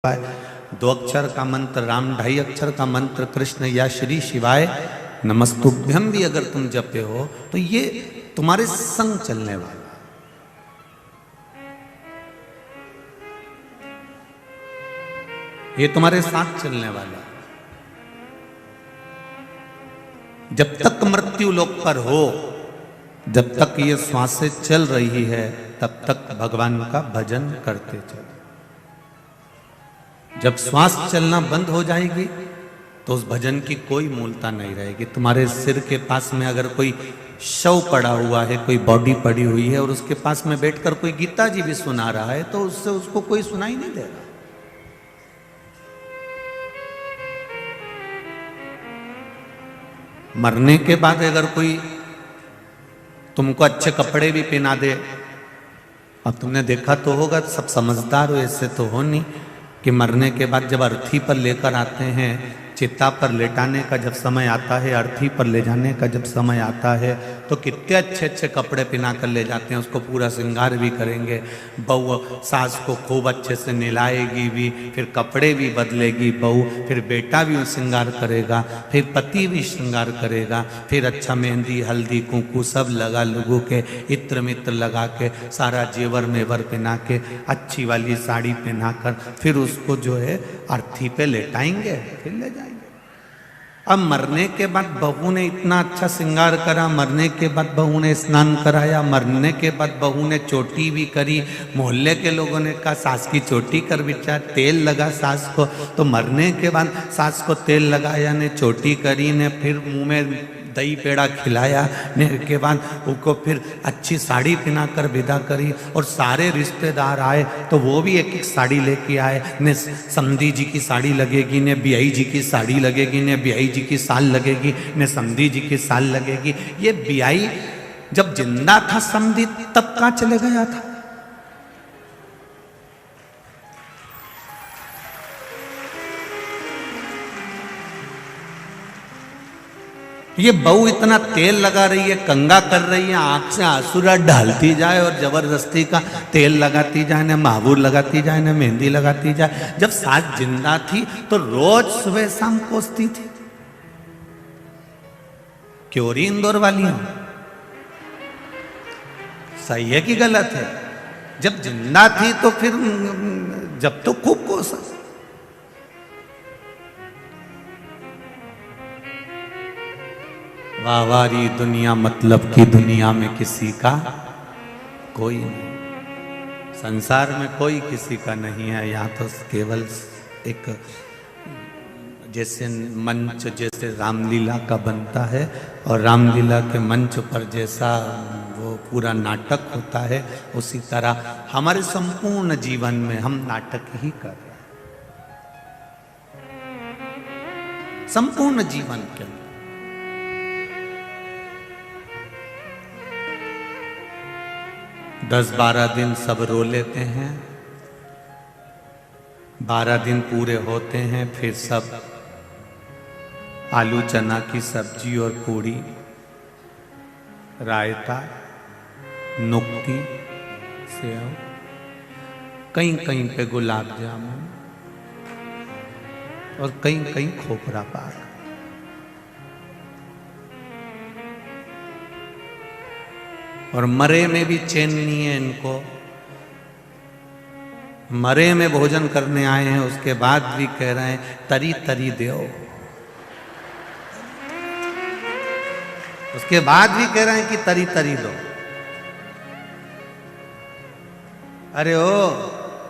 दो अक्षर का मंत्र राम, 2.5 अक्षर का मंत्र कृष्ण या श्री शिवाय नमस्तुभ्यम भी अगर तुम जपे हो तो ये तुम्हारे संग चलने वाला, ये तुम्हारे साथ चलने वाला। जब तक मृत्यु लोक पर हो, जब तक ये श्वासें चल रही है, तब तक भगवान का भजन करते चलो। जब श्वास चलना बंद हो जाएगी तो उस भजन की कोई मूलता नहीं रहेगी। तुम्हारे सिर के पास में अगर कोई शव पड़ा हुआ है, कोई बॉडी पड़ी हुई है और उसके पास में बैठकर कोई गीता जी भी सुना रहा है तो उससे उसको कोई सुनाई नहीं दे रहा। मरने के बाद अगर कोई तुमको अच्छे कपड़े भी पहना दे, अब तुमने देखा तो होगा, सब समझदार हो, ऐसे तो हो नहीं कि मरने के बाद जब अर्थी पर लेकर आते हैं, चिता पर लेटाने का जब समय आता है, अर्थी पर ले जाने का जब समय आता है, तो कितने अच्छे अच्छे कपड़े पहना कर ले जाते हैं, उसको पूरा श्रृंगार भी करेंगे। बहू सास को खूब अच्छे से नहलाएगी भी, फिर कपड़े भी बदलेगी बहू, फिर बेटा भी श्रृंगार करेगा, फिर पति भी श्रृंगार करेगा, फिर अच्छा मेहंदी हल्दी कुंकू सब लगा लुगू के, इत्र मित्र लगा के, सारा जेवर मेवर पहना के, अच्छी वाली साड़ी पहना कर फिर उसको जो है अर्थी पे लेटाएंगे, फिर ले जाएंगे। अब मरने के बाद बहू ने इतना अच्छा श्रृंगार करा, मरने के बाद बहू ने स्नान कराया, मरने के बाद बहू ने चोटी भी करी, मोहल्ले के लोगों ने कहा सास की चोटी कर बिचा, तेल लगा सास को, तो मरने के बाद सास को तेल लगाया ने, चोटी करी ने, फिर मुंह में दही पेड़ा खिलाया ने, के बाद उनको फिर अच्छी साड़ी पहना कर विदा करी, और सारे रिश्तेदार आए तो वो भी एक एक साड़ी लेके आए ने, समधी जी की साड़ी लगेगी ने, बियाई जी की साड़ी लगेगी ने, बियाई जी की साल लगेगी ने, समधी जी की साल लगेगी। ये बियाई जब जिंदा था समधी तब कहाँ चले गया था? ये बहू इतना तेल लगा रही है, कंगा कर रही है, आंख से आंसुरा डालती जाए और जबरदस्ती का तेल लगाती जाए ने, महाबूर लगाती जाए ने, मेहंदी लगाती जाए। जब सास जिंदा थी तो रोज सुबह शाम कोसती थी। क्यों री इंदौर वाली हो? सही है कि गलत है? जब जिंदा थी तो फिर जब तो खूब कोसा। वाहवारी दुनिया मतलब की दुनिया में किसी का कोई नहीं, संसार में कोई किसी का नहीं है। यहाँ तो केवल एक जैसे मंच जैसे रामलीला का बनता है और रामलीला के मंच पर जैसा वो पूरा नाटक होता है, उसी तरह हमारे संपूर्ण जीवन में हम नाटक ही कर रहे हैं। संपूर्ण जीवन के अंदर 10-12 दिन सब रो लेते हैं, 12 दिन पूरे होते हैं, फिर सब आलू चना की सब्जी और पूड़ी, रायता, नुक्ती, सेव, कहीं कहीं पे गुलाब जामुन और कहीं कहीं खोपरा पाक। और मरे में भी चैन नहीं है इनको, मरे में भोजन करने आए हैं, उसके बाद भी कह रहे हैं तरी तरी दो, उसके बाद भी कह रहे हैं कि तरी तरी दो। अरे ओ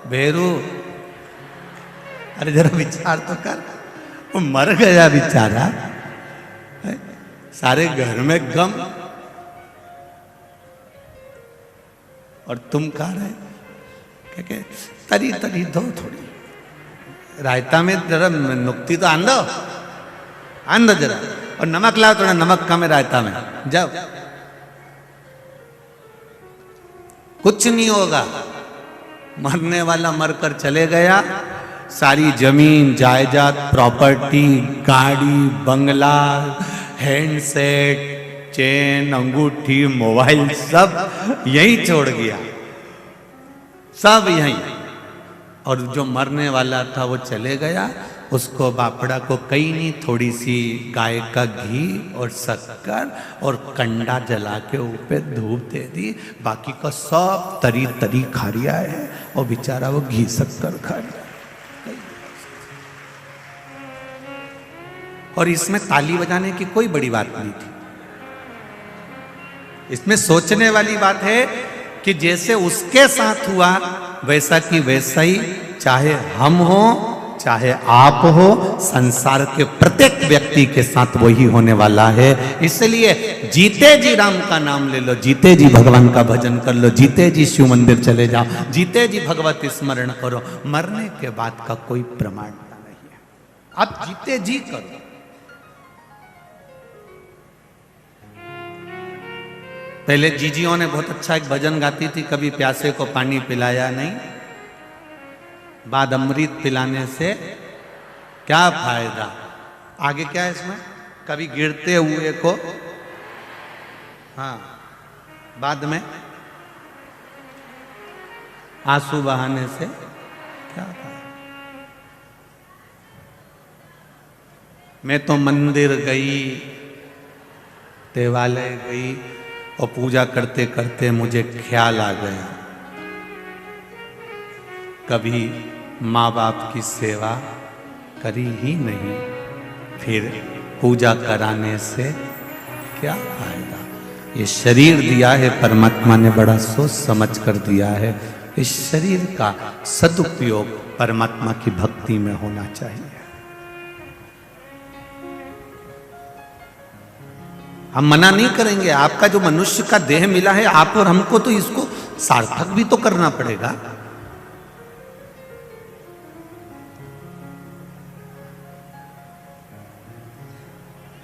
भेरू, अरे जरा विचार तो कर, वो मर गया बेचारा, सारे घर में गम, और तुम खा रहे क्या? तरी तरी दो थोड़ी, रायता में जरा नुक्ती तो आन दो जरा, और नमक लाओ, थोड़ा नमक कम है रायता में, जब कुछ नहीं होगा। मरने वाला मरकर चले गया, सारी जमीन जायदाद प्रॉपर्टी, गाड़ी बंगला, हैंडसेट, चेन, अंगूठी, मोबाइल सब यहीं छोड़ गया, सब यहीं। और जो मरने वाला था वो चले गया, उसको बापड़ा को कहीं नहीं, थोड़ी सी गाय का घी और शक्कर और कंडा जला के ऊपर धूप दे दी, बाकी का सब तरी तरी खा रिया है और बेचारा वो घी शक्कर खा रिया। और इसमें ताली बजाने की कोई बड़ी बात नहीं थी। इसमें सोचने वाली बात है कि जैसे उसके साथ हुआ वैसा कि वैसा ही चाहे हम हो चाहे आप हो, संसार के प्रत्येक व्यक्ति के साथ वही होने वाला है। इसलिए जीते जी राम का नाम ले लो, जीते जी भगवान का भजन कर लो, जीते जी शिव मंदिर चले जाओ, जीते जी भगवत स्मरण करो। मरने के बाद का कोई प्रमाणता नहीं है, आप जीते जी करो। पहले जीजियों ने बहुत अच्छा एक भजन गाती थी, कभी प्यासे को पानी पिलाया नहीं, बाद अमृत पिलाने से क्या फायदा। आगे क्या है इसमें, कभी गिरते हुए को, हाँ, बाद में आंसू बहाने से क्या फायदा। मैं तो मंदिर गई, देवालय गई और पूजा करते करते मुझे ख्याल आ गया, कभी माँ बाप की सेवा करी ही नहीं, फिर पूजा कराने से क्या फायदा। ये शरीर दिया है परमात्मा ने, बड़ा सोच समझ कर दिया है। इस शरीर का सदुपयोग परमात्मा की भक्ति में होना चाहिए। हम मना नहीं करेंगे, आपका जो मनुष्य का देह मिला है आप और हमको, तो इसको सार्थक भी तो करना पड़ेगा।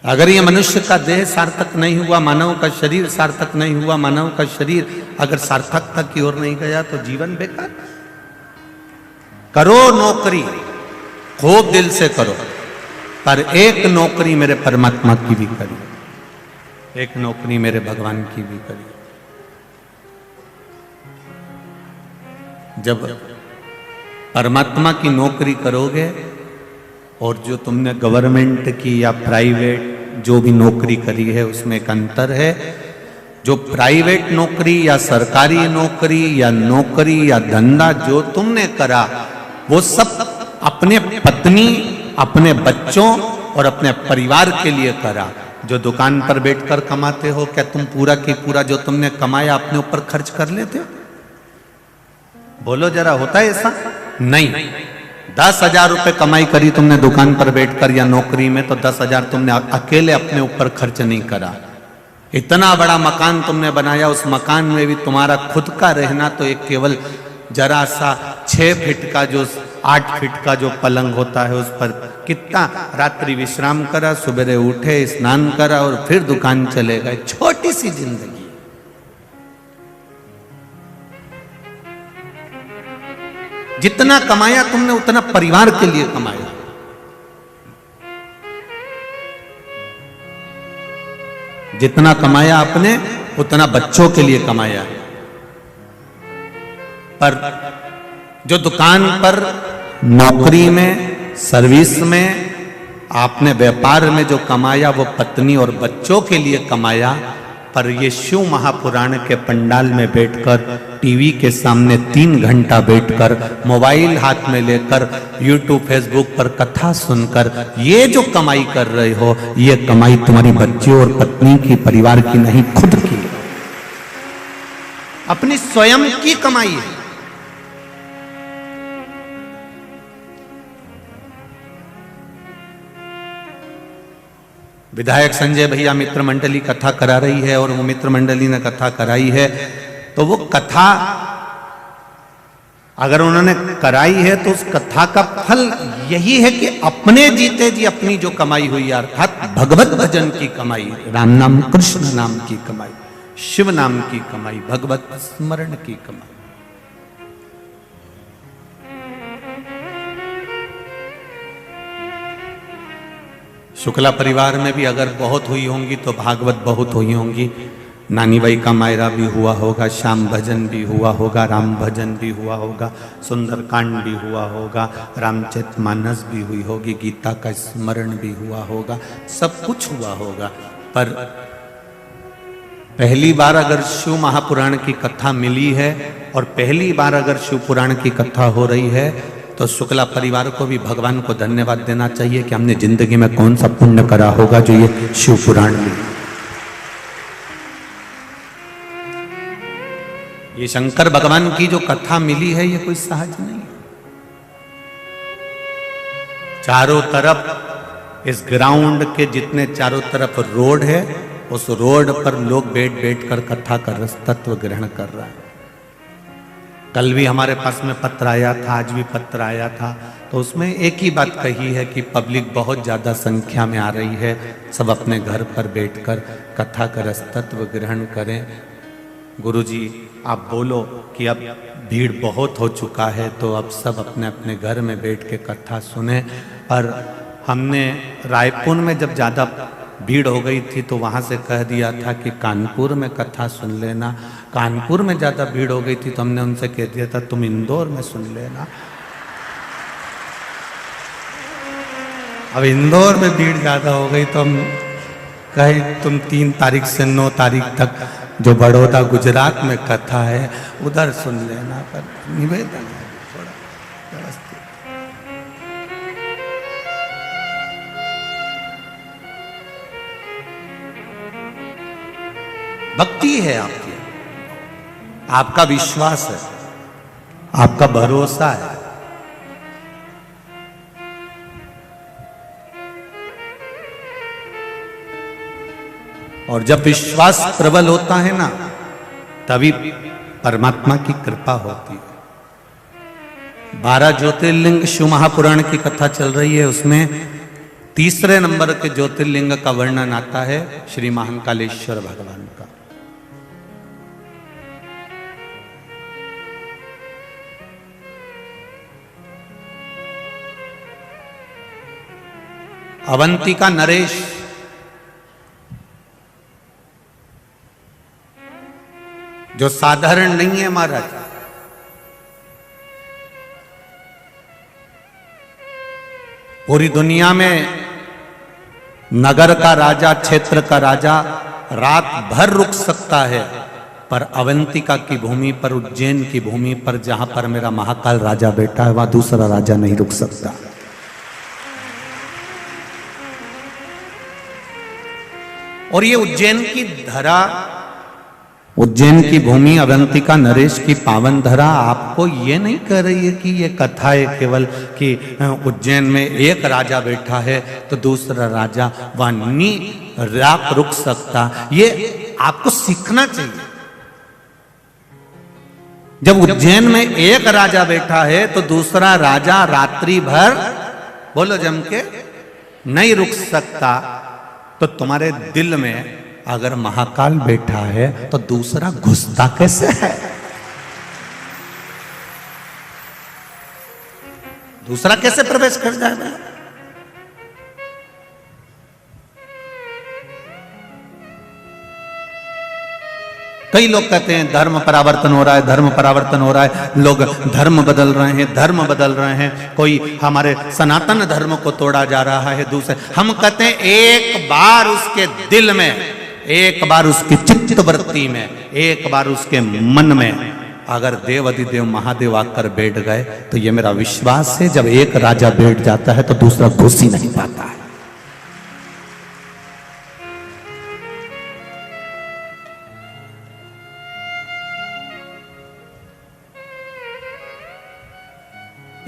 अगर ये मनुष्य का देह सार्थक नहीं हुआ, मानव का शरीर सार्थक नहीं हुआ, मानव का शरीर अगर सार्थकता की ओर नहीं गया तो जीवन बेकार। करो नौकरी, खूब दिल से करो, पर एक नौकरी मेरे परमात्मा की भी करी, एक नौकरी मेरे भगवान की भी करी। जब परमात्मा की नौकरी करोगे, और जो तुमने गवर्नमेंट की या प्राइवेट जो भी नौकरी करी है उसमें एक अंतर है। जो प्राइवेट नौकरी या सरकारी नौकरी या नौकरी या धंधा जो तुमने करा, वो सब अपने पत्नी, अपने बच्चों और अपने परिवार के लिए करा। जो दुकान पर बैठकर कमाते हो, क्या तुम पूरा की पूरा जो तुमने कमाया अपने ऊपर खर्च कर लेते हो? बोलो जरा, होता है ऐसा? नहीं। 10,000 रुपए कमाई करी तुमने दुकान पर बैठकर या नौकरी में, तो 10,000 तुमने अकेले अपने ऊपर खर्च नहीं करा। इतना बड़ा मकान तुमने बनाया, उस मकान में भी तुम्हारा खुद का रहना तो एक केवल जरा सा 6 फीट का जो 8 फीट का जो पलंग होता है उस पर कितना रात्रि विश्राम करा, सुबह उठे, स्नान करा और फिर दुकान चले गए। छोटी सी जिंदगी। जितना कमाया तुमने उतना परिवार के लिए कमाया। जितना कमाया आपने उतना बच्चों के लिए कमाया। पर जो दुकान पर, नौकरी में, सर्विस में, आपने व्यापार में जो कमाया वो पत्नी और बच्चों के लिए कमाया। पर ये शिव महापुराण के पंडाल में बैठकर, टीवी के सामने 3 घंटा बैठकर, मोबाइल हाथ में लेकर, यूट्यूब फेसबुक पर कथा सुनकर ये जो कमाई कर रहे हो, ये कमाई तुम्हारी बच्चों और पत्नी की, परिवार की नहीं, खुद की, अपनी स्वयं की कमाई है। विधायक संजय भैया मित्र मंडली कथा करा रही है और वो मित्र मंडली ने कथा कराई है, तो वो कथा अगर उन्होंने कराई है तो उस कथा का फल यही है कि अपने जीते जी अपनी जो कमाई हुई, अर्थात भगवत भजन की कमाई, राम नाम, कृष्ण नाम की कमाई, शिव नाम की कमाई, भगवत स्मरण की कमाई। शुक्ला परिवार में भी अगर बहुत हुई होंगी तो भागवत बहुत हुई होंगी। नानी बाई का मायरा भी हुआ होगा, श्याम भजन भी हुआ होगा, राम भजन भी हुआ होगा, सुंदरकांड भी हुआ होगा, रामचरितमानस भी हुई होगी, गीता का स्मरण भी हुआ होगा, सब कुछ हुआ होगा। पर पहली बार अगर शिव महापुराण की कथा मिली है और पहली बार अगर शिव पुराण की कथा हो रही है तो शुक्ला परिवार को भी भगवान को धन्यवाद देना चाहिए कि हमने जिंदगी में कौन सा पुण्य करा होगा जो ये शिव पुराण में। ये शंकर भगवान की जो कथा मिली है ये कोई सहज नहीं है। चारों तरफ इस ग्राउंड के जितने चारों तरफ रोड है, उस रोड पर लोग बैठ बैठ कर कथा कर रस तत्व ग्रहण कर रहा है। कल भी हमारे पास में पत्र आया था, आज भी पत्र आया था, तो उसमें एक ही बात कही है कि पब्लिक बहुत ज्यादा संख्या में आ रही है, सब अपने घर पर बैठकर कथा का रस तत्व ग्रहण करें। गुरुजी आप बोलो कि अब भीड़ बहुत हो चुका है तो अब सब अपने अपने घर में बैठ के कथा सुने। और हमने रायपुर में जब ज़्यादा भीड़ हो गई थी तो वहाँ से कह दिया था कि कानपुर में कथा सुन लेना। कानपुर में ज़्यादा भीड़ हो गई थी तो हमने उनसे कह दिया था तुम इंदौर में सुन लेना। अब इंदौर में भीड़ ज़्यादा हो गई तो हम कहे तुम 3 तारीख से 9 तारीख तक जो बड़ौदा गुजरात में कथा है उधर सुन लेना। पर निवेदन है थोड़ा व्यवस्थित। भक्ति है आपकी, आपका विश्वास है, आपका भरोसा है। और जब विश्वास प्रबल होता है ना तभी परमात्मा की कृपा होती है। 12 ज्योतिर्लिंग शिव महापुराण की कथा चल रही है, उसमें तीसरे नंबर के ज्योतिर्लिंग का वर्णन आता है श्री महाकालेश्वर भगवान का। अवंतिका नरेश जो साधारण नहीं है महाराज, पूरी दुनिया में नगर का राजा, क्षेत्र का राजा रात भर रुक सकता है, पर अवंतिका की भूमि पर, उज्जैन की भूमि पर जहां पर मेरा महाकाल राजा बैठा है वहां दूसरा राजा नहीं रुक सकता। और ये उज्जैन की धरा, उज्जैन की भूमि, अवंतिका नरेश की पावन धरा आपको ये नहीं कह रही है कि ये कथा है केवल कि उज्जैन में एक राजा बैठा है तो दूसरा राजा वहां नहीं रुक सकता। ये आपको सीखना चाहिए। जब उज्जैन में एक राजा बैठा है तो दूसरा राजा रात्रि भर, बोलो जम के, नहीं रुक सकता। तो तुम्हारे दिल में अगर महाकाल बैठा है तो दूसरा घुसता कैसे है? दूसरा कैसे प्रवेश कर जाएगा? कई लोग कहते हैं धर्म परावर्तन हो रहा है, धर्म परावर्तन हो रहा है, लोग धर्म बदल रहे हैं, धर्म बदल रहे हैं, कोई हमारे सनातन धर्म को तोड़ा जा रहा है दूसरे। हम कहते हैं एक बार उसके दिल में, एक बार उसकी चित्त वृत्ति में, एक बार उसके मन में अगर देव अधिदेव महादेव आकर बैठ गए तो ये मेरा विश्वास है जब एक राजा बैठ जाता है तो दूसरा घुस ही नहीं पाता है।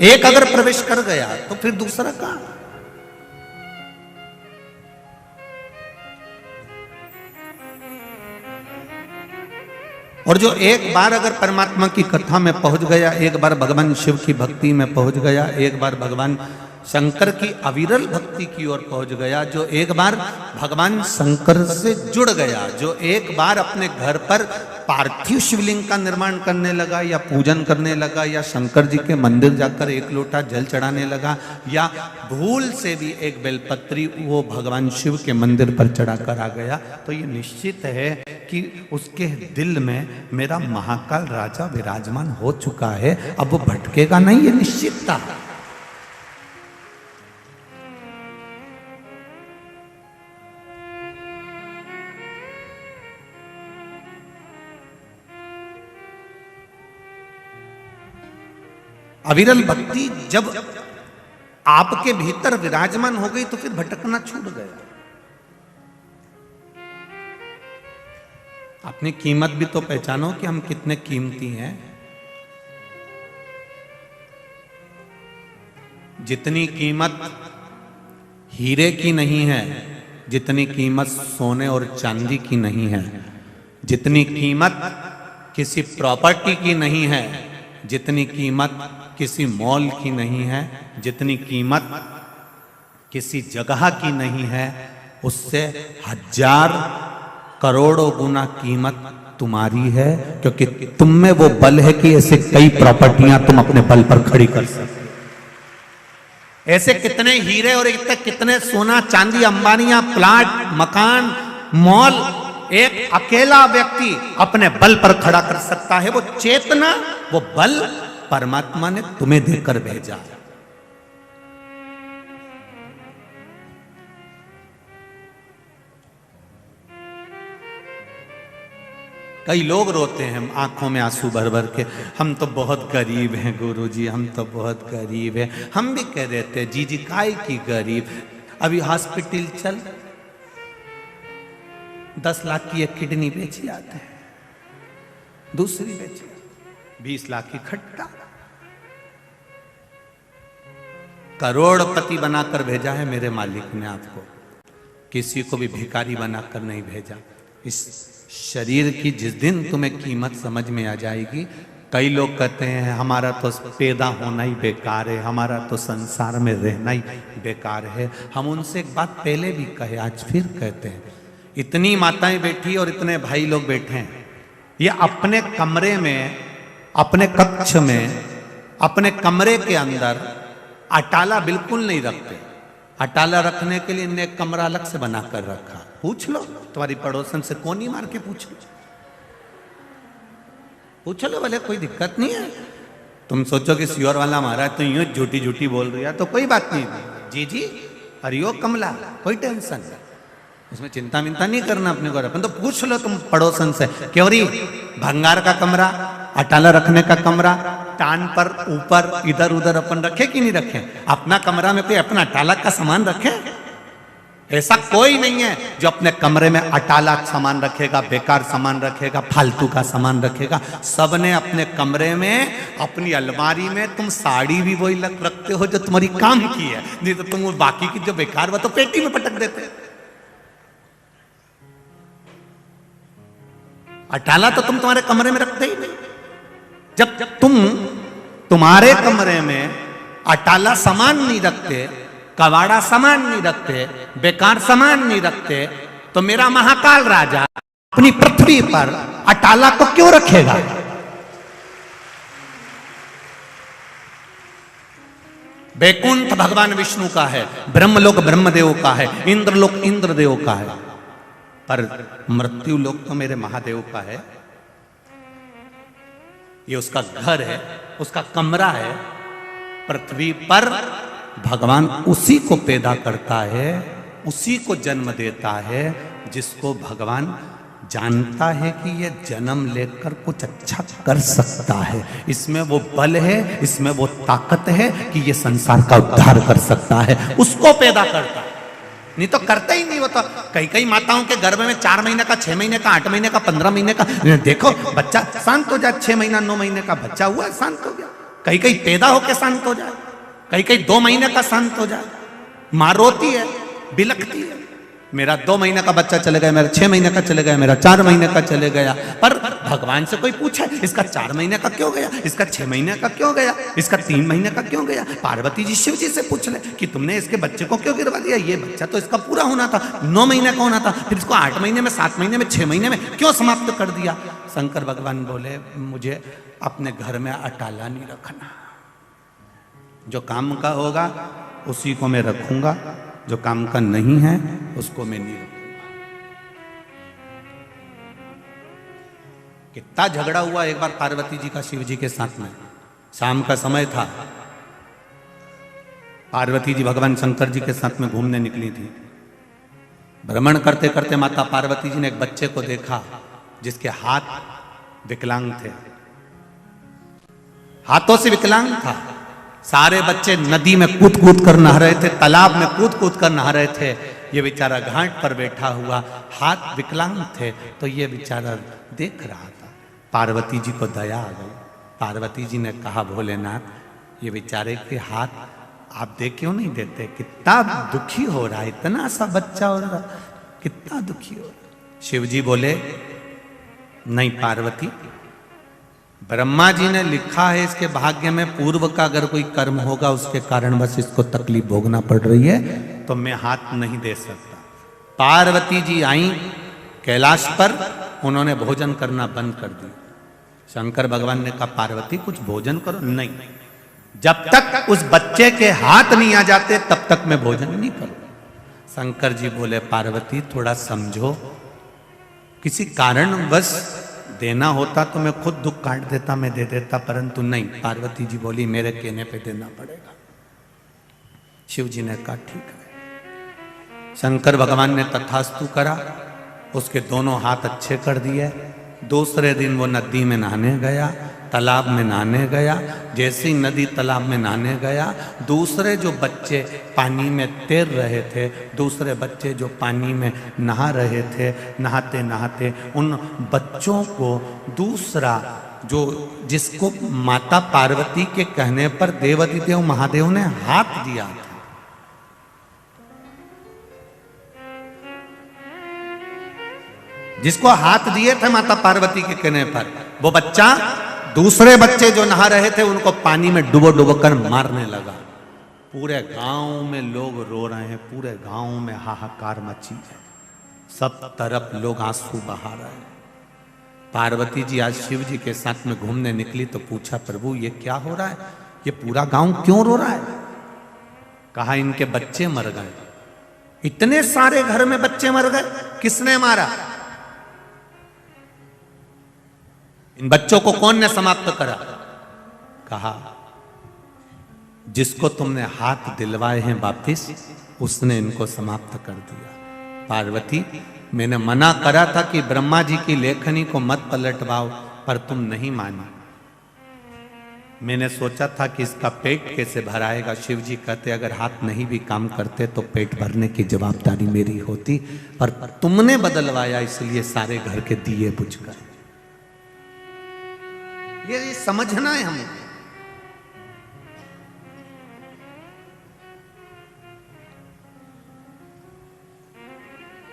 एक अगर प्रवेश कर गया तो फिर दूसरा कहां? और जो एक बार अगर परमात्मा की कथा में पहुंच गया, एक बार भगवान शिव की भक्ति में पहुंच गया, एक बार भगवान शंकर की अविरल भक्ति की ओर पहुंच गया, जो एक बार भगवान शंकर से जुड़ गया, जो एक बार अपने घर पर पार्थिव शिवलिंग का निर्माण करने लगा या पूजन करने लगा या शंकर जी के मंदिर जाकर एक लोटा जल चढ़ाने लगा या भूल से भी एक बेलपत्री वो भगवान शिव के मंदिर पर चढ़ाकर आ गया, तो ये निश्चित है कि उसके दिल में मेरा महाकाल राजा विराजमान हो चुका है, अब वो भटकेगा नहीं, ये निश्चित था। अविरल भक्ति जब आपके भीतर विराजमान हो गई तो फिर भटकना छूट गया। अपनी कीमत भी तो पहचानो कि हम कितने कीमती हैं। जितनी कीमत हीरे की नहीं है, जितनी कीमत सोने और चांदी की नहीं है, जितनी कीमत किसी प्रॉपर्टी की नहीं है, जितनी कीमत किसी मॉल की नहीं है, जितनी कीमत किसी जगह की नहीं है, उससे 1000 करोड़ों गुना कीमत तुम्हारी है, क्योंकि तुम में वो बल है कि ऐसे कई प्रॉपर्टियां तुम अपने बल पर खड़ी कर सकते। ऐसे कितने हीरे और कितने सोना चांदी, अंबानियां, प्लाट, मकान, मॉल एक अकेला व्यक्ति अपने बल पर खड़ा कर सकता है। वो चेतना, वो बल परमात्मा ने तुम्हें देकर भेजा। कई लोग रोते हैं आंखों में आंसू भर भर के, हम तो बहुत गरीब हैं गुरुजी, हम तो बहुत गरीब हैं। हम भी कह देते हैं जी काय की गरीब। अभी हॉस्पिटल चल, 10 लाख की एक किडनी बेची आते हैं, दूसरी बेची, 20 लाख की खट्टा। करोड़पति बनाकर भेजा है मेरे मालिक ने आपको, किसी को भी भिखारी बनाकर नहीं भेजा। इस शरीर की जिस दिन तुम्हें कीमत समझ में आ जाएगी, कई लोग कहते हैं हमारा तो पैदा होना ही बेकार है, हमारा तो संसार में रहना ही बेकार है। हम उनसे एक बात पहले भी कहे, आज फिर कहते हैं, इतनी माताएं बैठी और इतने भाई लोग बैठे हैं, ये अपने कमरे में, अपने कक्ष में, अपने कमरे के अंदर अटाला बिल्कुल नहीं रखते। अटाला रखने के लिए इन्हें एक कमरा अलग से बनाकर रखा। पूछ लो तुम्हारी पड़ोसन से, कोनी मार के पूछ लो, पूछ लो भले, कोई दिक्कत नहीं है। तुम सोचो कि सियोर वाला मारा तो यूं झूठी झूठी बोल रही है तो कोई बात नहीं, जी हरियो कमला, कोई टेंशन नहीं, उसमें चिंता मिंता नहीं करना अपने को। अपन तो पूछ लो तुम पड़ोसन से, क्यों री भंगार का कमरा, अटाला रखने का कमरा, टान पर ऊपर इधर उधर अपन रखे कि नहीं रखे? अपना कमरा में कोई अपना अटाला का सामान रखे? ऐसा कोई नहीं है जो अपने कमरे में अटाला सामान रखेगा, बेकार सामान रखेगा, फालतू का सामान रखेगा। सबने अपने कमरे में, अपनी अलमारी में, तुम साड़ी भी वही रखते हो जो तुम्हारी काम की है, नहीं तो तुम बाकी की जो बेकार वो तो पेटी में पटक देते। अटाला तो तुम तुम्हारे कमरे में रखते ही नहीं। जब तुम तुम्हारे कमरे में अटाला सामान नहीं रखते, कवाड़ा सामान नहीं रखते, बेकार सामान नहीं रखते, तो मेरा महाकाल राजा अपनी पृथ्वी पर अटाला को क्यों रखेगा? बैकुंठ भगवान विष्णु का है, ब्रह्मलोक ब्रह्मदेव का है, इंद्रलोक इंद्रदेव का है, पर मृत्यु लोक तो मेरे महादेव का है। ये उसका घर है, उसका कमरा है। पृथ्वी पर भगवान उसी को पैदा करता है, उसी को जन्म देता है जिसको भगवान जानता है कि ये जन्म लेकर कुछ अच्छा कर सकता है, इसमें वो बल है, इसमें वो ताकत है कि ये संसार का उद्धार कर सकता है, उसको पैदा करता है। नहीं तो करता ही नहीं। वो तो कई माताओं के गर्भ में 4 महीने का, 6 महीने का, 8 महीने का, 15 महीने का, देखो बच्चा शांत हो जाए, 6 महीना 9 महीने का बच्चा हुआ शांत हो गया, कई पैदा होके शांत हो जाए, कई 2 महीने का शांत हो जाए। माँ रोती है, बिलखती है, मेरा 2 महीने का बच्चा चले गया, मेरा 6 महीने का चले गया, मेरा 4 महीने का चले गया। पर भगवान से कोई पूछे इसका 4 महीने का क्यों गया, इसका 6 महीने का क्यों गया, इसका 3 महीने का क्यों गया? पार्वती जी शिव जी से पूछ ले कि तुमने इसके बच्चे को क्यों गिरवा दिया? ये बच्चा तो इसका पूरा होना था, 9 महीने का होना था, फिर इसको 8 महीने में, 7 महीने में, 6 महीने में क्यों समाप्त कर दिया? शंकर भगवान बोले, मुझे अपने घर में अटाला नहीं रखना, जो काम का होगा उसी को मैं रखूंगा, जो काम का नहीं है उसको मैं नहीं रखूंगा। कितना झगड़ा हुआ एक बार पार्वती जी का शिव जी के साथ में। शाम का समय था, पार्वती जी भगवान शंकर जी के साथ में घूमने निकली थी। भ्रमण करते करते माता पार्वती जी ने एक बच्चे को देखा जिसके हाथ विकलांग थे, हाथों से विकलांग था। सारे बच्चे नदी में कूद कूद कर नहा रहे थे, तालाब में कूद कूद कर नहा रहे थे। ये बेचारा घाट पर बैठा हुआ, हाथ विकलांग थे, तो ये बेचारा देख रहा था। पार्वती जी को दया आ गई। पार्वती जी ने कहा, भोलेनाथ, ये बेचारे के हाथ आप देख क्यों नहीं देते? कितना दुखी हो रहा है, इतना सा बच्चा हो रहा, कितना दुखी हो रहा। शिव जी बोले, नहीं पार्वती, ब्रह्मा जी ने लिखा है इसके भाग्य में पूर्व का अगर कोई कर्म होगा उसके कारण बस इसको तकलीफ भोगना पड़ रही है, तो मैं हाथ नहीं दे सकता। पार्वती जी आई कैलाश पर, उन्होंने भोजन करना बंद कर दिया। शंकर भगवान ने कहा, पार्वती कुछ भोजन करो। नहीं, जब तक उस बच्चे के हाथ नहीं आ जाते तब तक मैं भोजन नहीं करूं। शंकर जी बोले, पार्वती थोड़ा समझो, किसी कारणवश देना होता तो मैं खुद दुख काट देता, मैं दे देता, परंतु नहीं। पार्वती जी बोली, मेरे कहने पे देना पड़ेगा। शिव जी ने कहा, ठीक है। शंकर भगवान ने तथास्तु करा, उसके दोनों हाथ अच्छे कर दिए। दूसरे दिन वो नदी में नहाने गया, तालाब में नहाने गया। जैसे ही नदी तालाब में नहाने गया, दूसरे जो बच्चे पानी में तैर रहे थे, दूसरे बच्चे जो पानी में नहा रहे थे, नहाते नहाते उन बच्चों को दूसरा जो जिसको माता पार्वती के कहने पर देवाधिदेव महादेव ने हाथ दिया था, जिसको हाथ दिए थे माता पार्वती के कहने पर, वो बच्चा दूसरे बच्चे जो नहा रहे थे उनको पानी में डुबो डुबो कर मारने लगा। पूरे गांव में लोग रो रहे हैं, पूरे गांव में हाहाकार मची है, सब तरफ लोग आंसू बहा रहे हैं। पार्वती जी आज शिव जी के साथ में घूमने निकली तो पूछा, प्रभु ये क्या हो रहा है, ये पूरा गांव क्यों रो रहा है? कहा, इनके बच्चे मर गए। इतने सारे घर में बच्चे मर गए, किसने मारा? इन बच्चों को कौन ने समाप्त करा? कहा, जिसको तुमने हाथ दिलवाए हैं वापिस, उसने इनको समाप्त कर दिया। पार्वती, मैंने मना करा था कि ब्रह्मा जी की लेखनी को मत पलटवाओ, पर तुम नहीं मानी। मैंने सोचा था कि इसका पेट कैसे भराएगा। शिव जी कहते, अगर हाथ नहीं भी काम करते तो पेट भरने की जवाबदारी मेरी होती, पर तुमने बदलवाया, इसलिए सारे घर के दिए बुझ गए। ये समझना है हमें।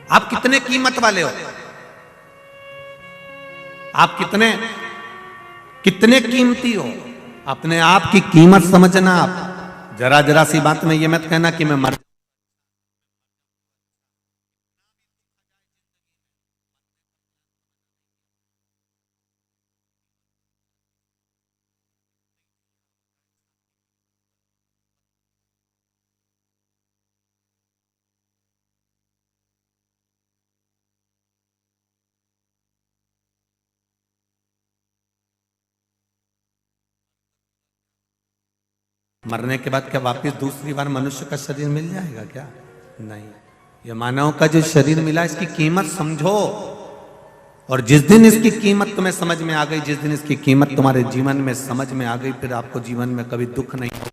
आप कितने कीमत वाले हो, आप कितने कितने कीमती हो, अपने आप की कीमत समझना। आप जरा जरा सी बात में ये मत कहना कि मैं मर। मरने के बाद क्या वापस दूसरी बार मनुष्य का शरीर मिल जाएगा क्या? नहीं। ये मानव का जो शरीर मिला, इसकी कीमत समझो। और जिस दिन इसकी कीमत तुम्हें समझ में आ गई, जिस दिन इसकी कीमत तुम्हारे जीवन में समझ में आ गई, फिर आपको जीवन में कभी दुख नहीं होगा।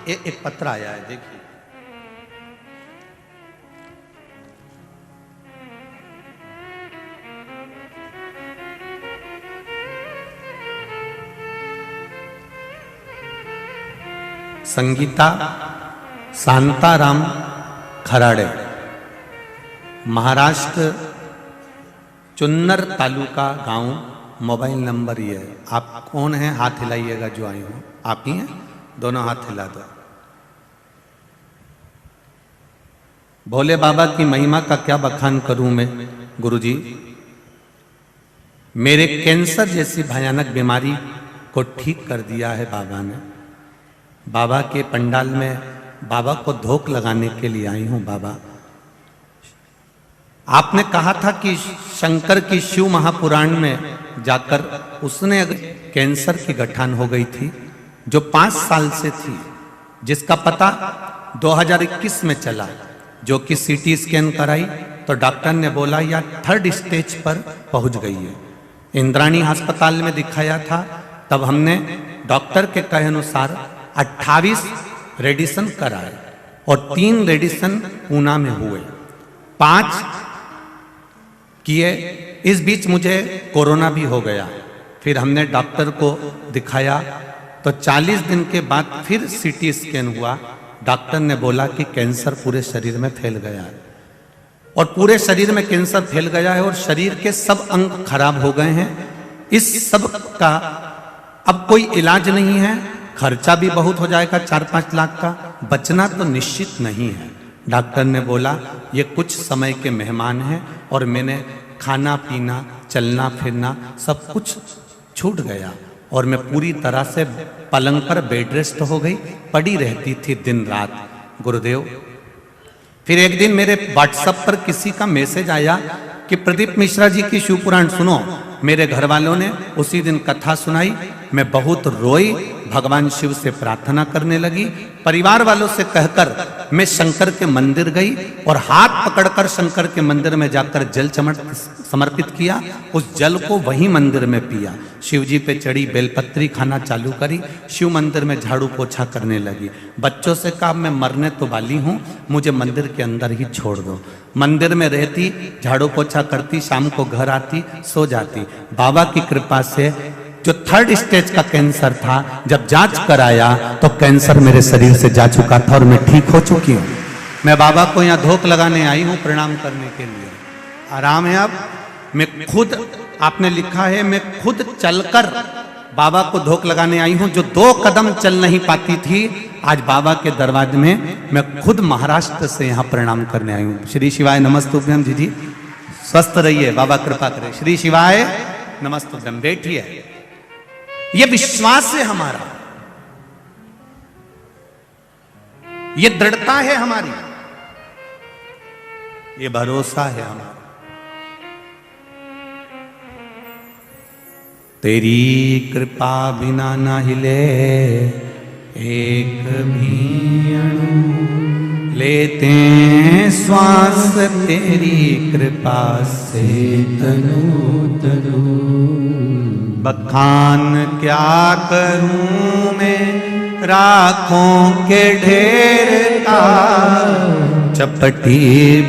एक पत्र आया है, देखिए। संगीता शांताराम खराड़े, महाराष्ट्र, चुन्नर तालुका गांव, मोबाइल नंबर ये है। आप कौन हैं? हाथ हिलाइएगा जो आई हो। आप ही हैं? दोनों हाथ हिला दो। भोले बाबा की महिमा का क्या बखान करूं मैं गुरुजी। मेरे कैंसर जैसी भयानक बीमारी को ठीक कर दिया है बाबा ने। बाबा के पंडाल में बाबा को धोख लगाने के लिए आई हूं। बाबा, आपने कहा था कि शंकर की शिव महापुराण में जाकर उसने कैंसर की गठान हो गई थी जो 5 साल से थी, जिसका पता 2021 में चला, जो कि सीटी स्कैन कराई तो डॉक्टर ने बोला या 3rd स्टेज पर पहुंच गई है। इंद्राणी अस्पताल में दिखाया था, तब हमने डॉक्टर के कहे अनुसार 28 रेडिएशन कराए और 3 रेडिएशन पूना में हुए, 5 किए। इस बीच मुझे कोरोना भी हो गया। फिर हमने डॉक्टर को दिखाया तो 40 दिन के बाद फिर सीटी स्कैन हुआ। डॉक्टर ने बोला कि कैंसर पूरे शरीर में फैल गया है और पूरे शरीर में कैंसर फैल गया है और शरीर के सब अंग खराब हो गए हैं। इस सब का अब कोई इलाज नहीं है, खर्चा भी बहुत हो जाएगा 4-5 लाख का, बचना तो निश्चित नहीं है। डॉक्टर ने बोला ये कुछ समय के मेहमान हैं और मैंने खाना पीना चलना फिरना सब कुछ छूट गया और मैं पूरी तरह से पलंग पर बेड रेस्ट हो गई, पड़ी रहती थी दिन रात। गुरुदेव, फिर एक दिन मेरे व्हाट्सएप पर किसी का मैसेज आया कि प्रदीप मिश्रा जी की शिव पुराण सुनो। मेरे घर वालों ने उसी दिन कथा सुनाई। मैं बहुत रोई, भगवान शिव से प्रार्थना करने लगी। परिवार वालों से कहकर मैं शंकर के मंदिर गई और हाथ पकड़कर शंकर के मंदिर में जाकर जल समर्पित किया। उस जल को वहीं मंदिर में पिया। शिव जी पे चढ़ी, बेलपत्री खाना चालू करी, शिव मंदिर में झाड़ू पोछा करने लगी। बच्चों से कहा मैं मरने तो वाली हूँ, मुझे मंदिर के अंदर ही छोड़ दो। मंदिर में रहती, झाड़ू पोछा करती, शाम को घर आती, सो जाती। बाबा की कृपा से जो 3rd स्टेज का कैंसर था, जब जांच कराया तो कैंसर मेरे शरीर से जा चुका था और मैं ठीक हो चुकी हूँ। मैं बाबा को यहाँ धोख लगाने आई हूँ, प्रणाम करने के लिए। आराम है अब। मैं खुद, आपने लिखा है, मैं खुद चलकर बाबा को धोख लगाने आई हूँ। जो 2 कदम चल नहीं पाती थी, आज बाबा के दरवाजे में मैं खुद महाराष्ट्र से यहाँ प्रणाम करने आई हूँ। श्री शिवाय नमस्तुभ्यम। जी स्वस्थ रहिए, बाबा कृपा करे। श्री शिवाय नमस्तुभ्यम। बैठिए। ये विश्वास है हमारा, ये दृढ़ता है हमारी, ये भरोसा है हमारा। तेरी कृपा बिना न हिले एक भी अणु, लेते श्वास तेरी कृपा से तनु तनु। बखान क्या करूं मैं राखों के ढेर का, चपटी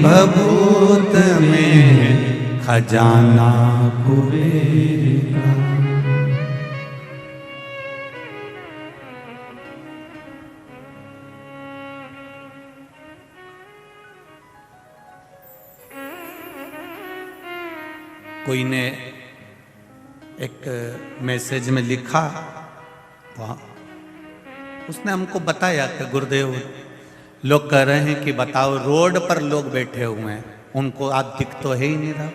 भभूत में खजाना कुबेर का। कोई ने एक मैसेज में लिखा, उसने हमको बताया कि गुरुदेव, लोग कह रहे हैं कि बताओ रोड पर लोग बैठे हुए हैं, उनको आज दिख तो है ही नहीं रहा।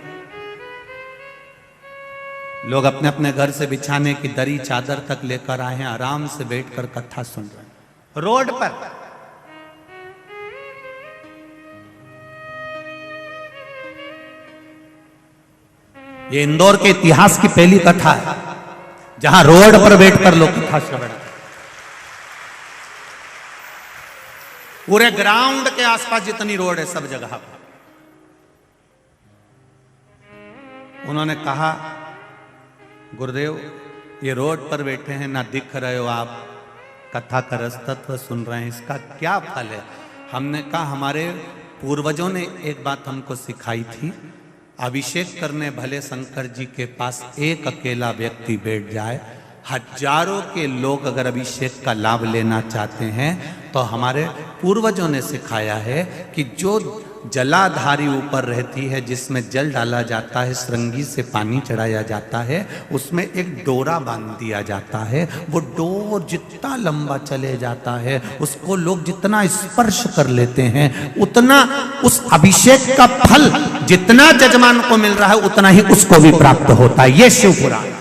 लोग अपने अपने घर से बिछाने की दरी चादर तक लेकर आए हैं, आराम से बैठकर कथा सुन रहे हैं रोड पर। ये इंदौर के इतिहास की पहली कथा है जहां रोड पर बैठकर लोग कथा श्रवण। पूरे ग्राउंड के आसपास जितनी रोड है सब जगह पर। उन्होंने कहा गुरुदेव, ये रोड पर बैठे हैं, ना दिख रहे हो आप, कथा का रसतत्व सुन रहे हैं, इसका क्या फल है? हमने कहा हमारे पूर्वजों ने एक बात हमको सिखाई थी, अभिषेक करने भले शंकर जी के पास एक अकेला व्यक्ति बैठ जाए, हजारों के लोग अगर अभिषेक का लाभ लेना चाहते हैं तो हमारे पूर्वजों ने सिखाया है कि जो जलाधारी ऊपर रहती है जिसमें जल डाला जाता है, श्रृंगी से पानी चढ़ाया जाता है, उसमें एक डोरा बांध दिया जाता है। वो डोर जितना लंबा चले जाता है उसको लोग जितना स्पर्श कर लेते हैं उतना उस अभिषेक का फल जितना जजमान को मिल रहा है उतना ही उसको भी प्राप्त होता है। ये शिव पुराण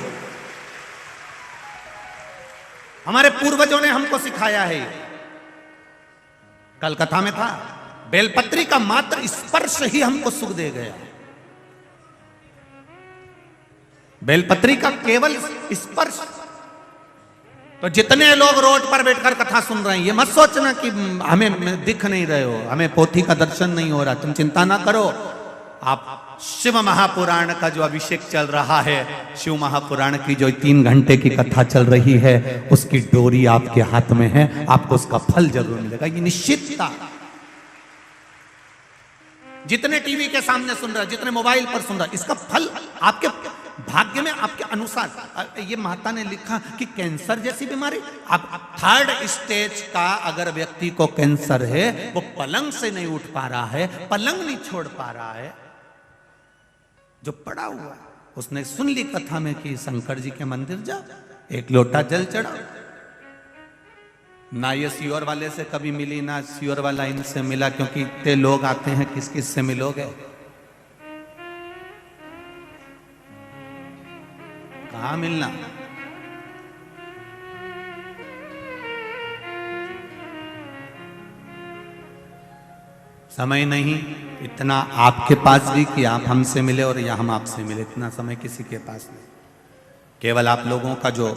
हमारे पूर्वजों ने हमको सिखाया है। कल कथा में था, बेलपत्री का मात्र स्पर्श ही हमको सुख दे गया। बेलपत्री का केवल स्पर्श। तो जितने लोग रोड पर बैठकर कथा सुन रहे हैं, ये मत सोचना कि हमें दिख नहीं रहे हो, हमें पोथी का दर्शन नहीं हो रहा, तुम चिंता ना करो। आप शिव महापुराण का जो अभिषेक चल रहा है, शिव महापुराण की जो 3 घंटे की कथा चल रही है, उसकी डोरी आपके हाथ में है, आपको उसका फल जरूर मिलेगा, ये निश्चितता। जितने टीवी के सामने सुन रहा, जितने मोबाइल पर सुन रहा, इसका फल आपके भाग्य में, आपके अनुसार। ये माता ने लिखा कि कैंसर जैसी बीमारी, अब 3rd स्टेज का अगर व्यक्ति को कैंसर है, वो पलंग से नहीं उठ पा रहा है, पलंग नहीं छोड़ पा रहा है, जो पड़ा हुआ है, उसने सुन ली कथा में कि शंकर जी के मंदिर जाओ, 1 लोटा जल चढ़ाओ। ना ये सियोर वाले से कभी मिली, ना सियोर वाला इनसे मिला, क्योंकि इतने लोग आते हैं, किस किस से मिलोगे? कहां मिलना? समय नहीं इतना आपके पास भी कि आप हमसे मिले और या हम आपसे मिले, इतना समय किसी के पास नहीं। केवल आप लोगों का जो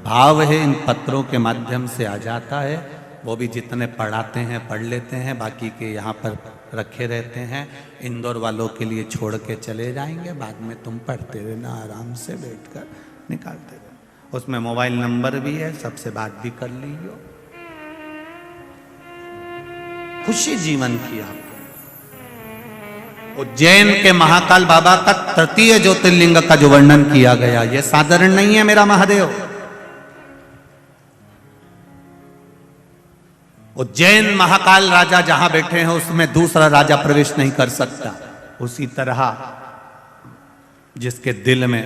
भाव है इन पत्रों के माध्यम से आ जाता है, वो भी जितने पढ़ाते हैं पढ़ लेते हैं, बाकी के यहाँ पर रखे रहते हैं। इंदौर वालों के लिए छोड़ के चले जाएंगे, बाद में तुम पढ़ते रहना, आराम से बैठकर निकालते रहना। उसमें मोबाइल नंबर भी है, सबसे बात भी कर लीजिए। खुशी जीवन की आपको। उज्जैन के महाकाल बाबा का 3 ज्योतिर्लिंग का जो वर्णन किया गया, यह साधारण नहीं है मेरा महादेव। उज्जैन महाकाल राजा जहां बैठे हैं उसमें दूसरा राजा प्रवेश नहीं कर सकता। उसी तरह जिसके दिल में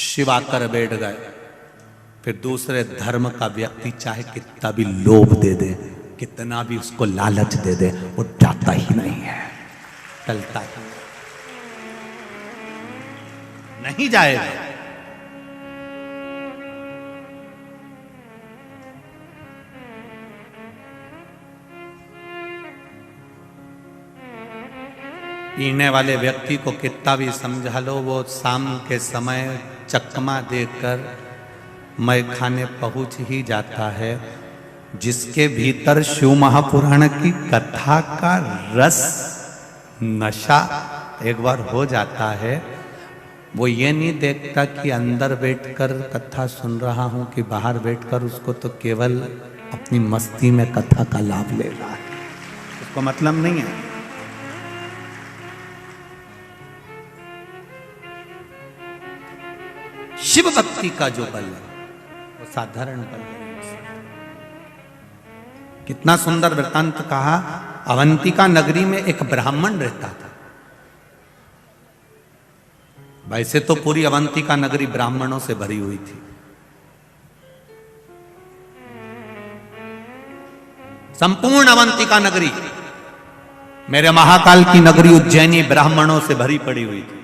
शिव आकर बैठ गए, फिर दूसरे धर्म का व्यक्ति चाहे कितना भी लोभ दे दे, कितना भी उसको लालच दे दे, वो जाता ही नहीं है, टलता ही नहीं जाएगा। पीने वाले व्यक्ति को कितना भी समझा लो, वो शाम के समय चकमा देकर मैं खाने पहुंच ही जाता है। जिसके भीतर शिव महापुराण की कथा का रस नशा एक बार हो जाता है, वो ये नहीं देखता कि अंदर बैठकर कथा सुन रहा हूं कि बाहर बैठकर, उसको तो केवल अपनी मस्ती में कथा का लाभ ले रहा है, उसको मतलब नहीं है। शिव भक्ति का जो बल है वो साधारण बल है। कितना सुंदर वृत्तांत कहा। अवंतिका नगरी में एक ब्राह्मण रहता था। वैसे तो पूरी अवंतिका नगरी ब्राह्मणों से भरी हुई थी, संपूर्ण अवंतिका नगरी, मेरे महाकाल की नगरी उज्जैनी ब्राह्मणों से भरी पड़ी हुई थी।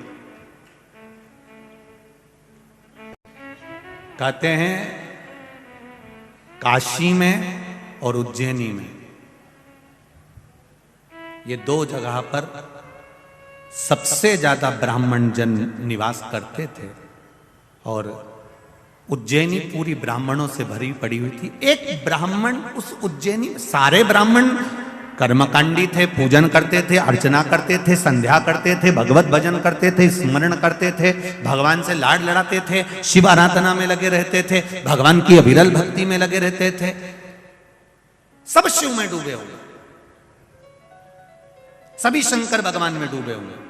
कहते हैं काशी में और उज्जैनी में, ये 2 जगह पर सबसे ज्यादा ब्राह्मण जन निवास करते थे, और उज्जैनी पूरी ब्राह्मणों से भरी पड़ी हुई थी। एक ब्राह्मण उस उज्जैनी, सारे ब्राह्मण कर्मकांडी थे, पूजन करते थे, अर्चना करते थे, संध्या करते थे, भगवत भजन करते थे, स्मरण करते थे, भगवान से लाड लड़ाते थे, शिव आराधना में लगे रहते थे, भगवान की अविरल भक्ति में लगे रहते थे, सब शिव में डूबे हुए, सभी शंकर भगवान में डूबे हुए।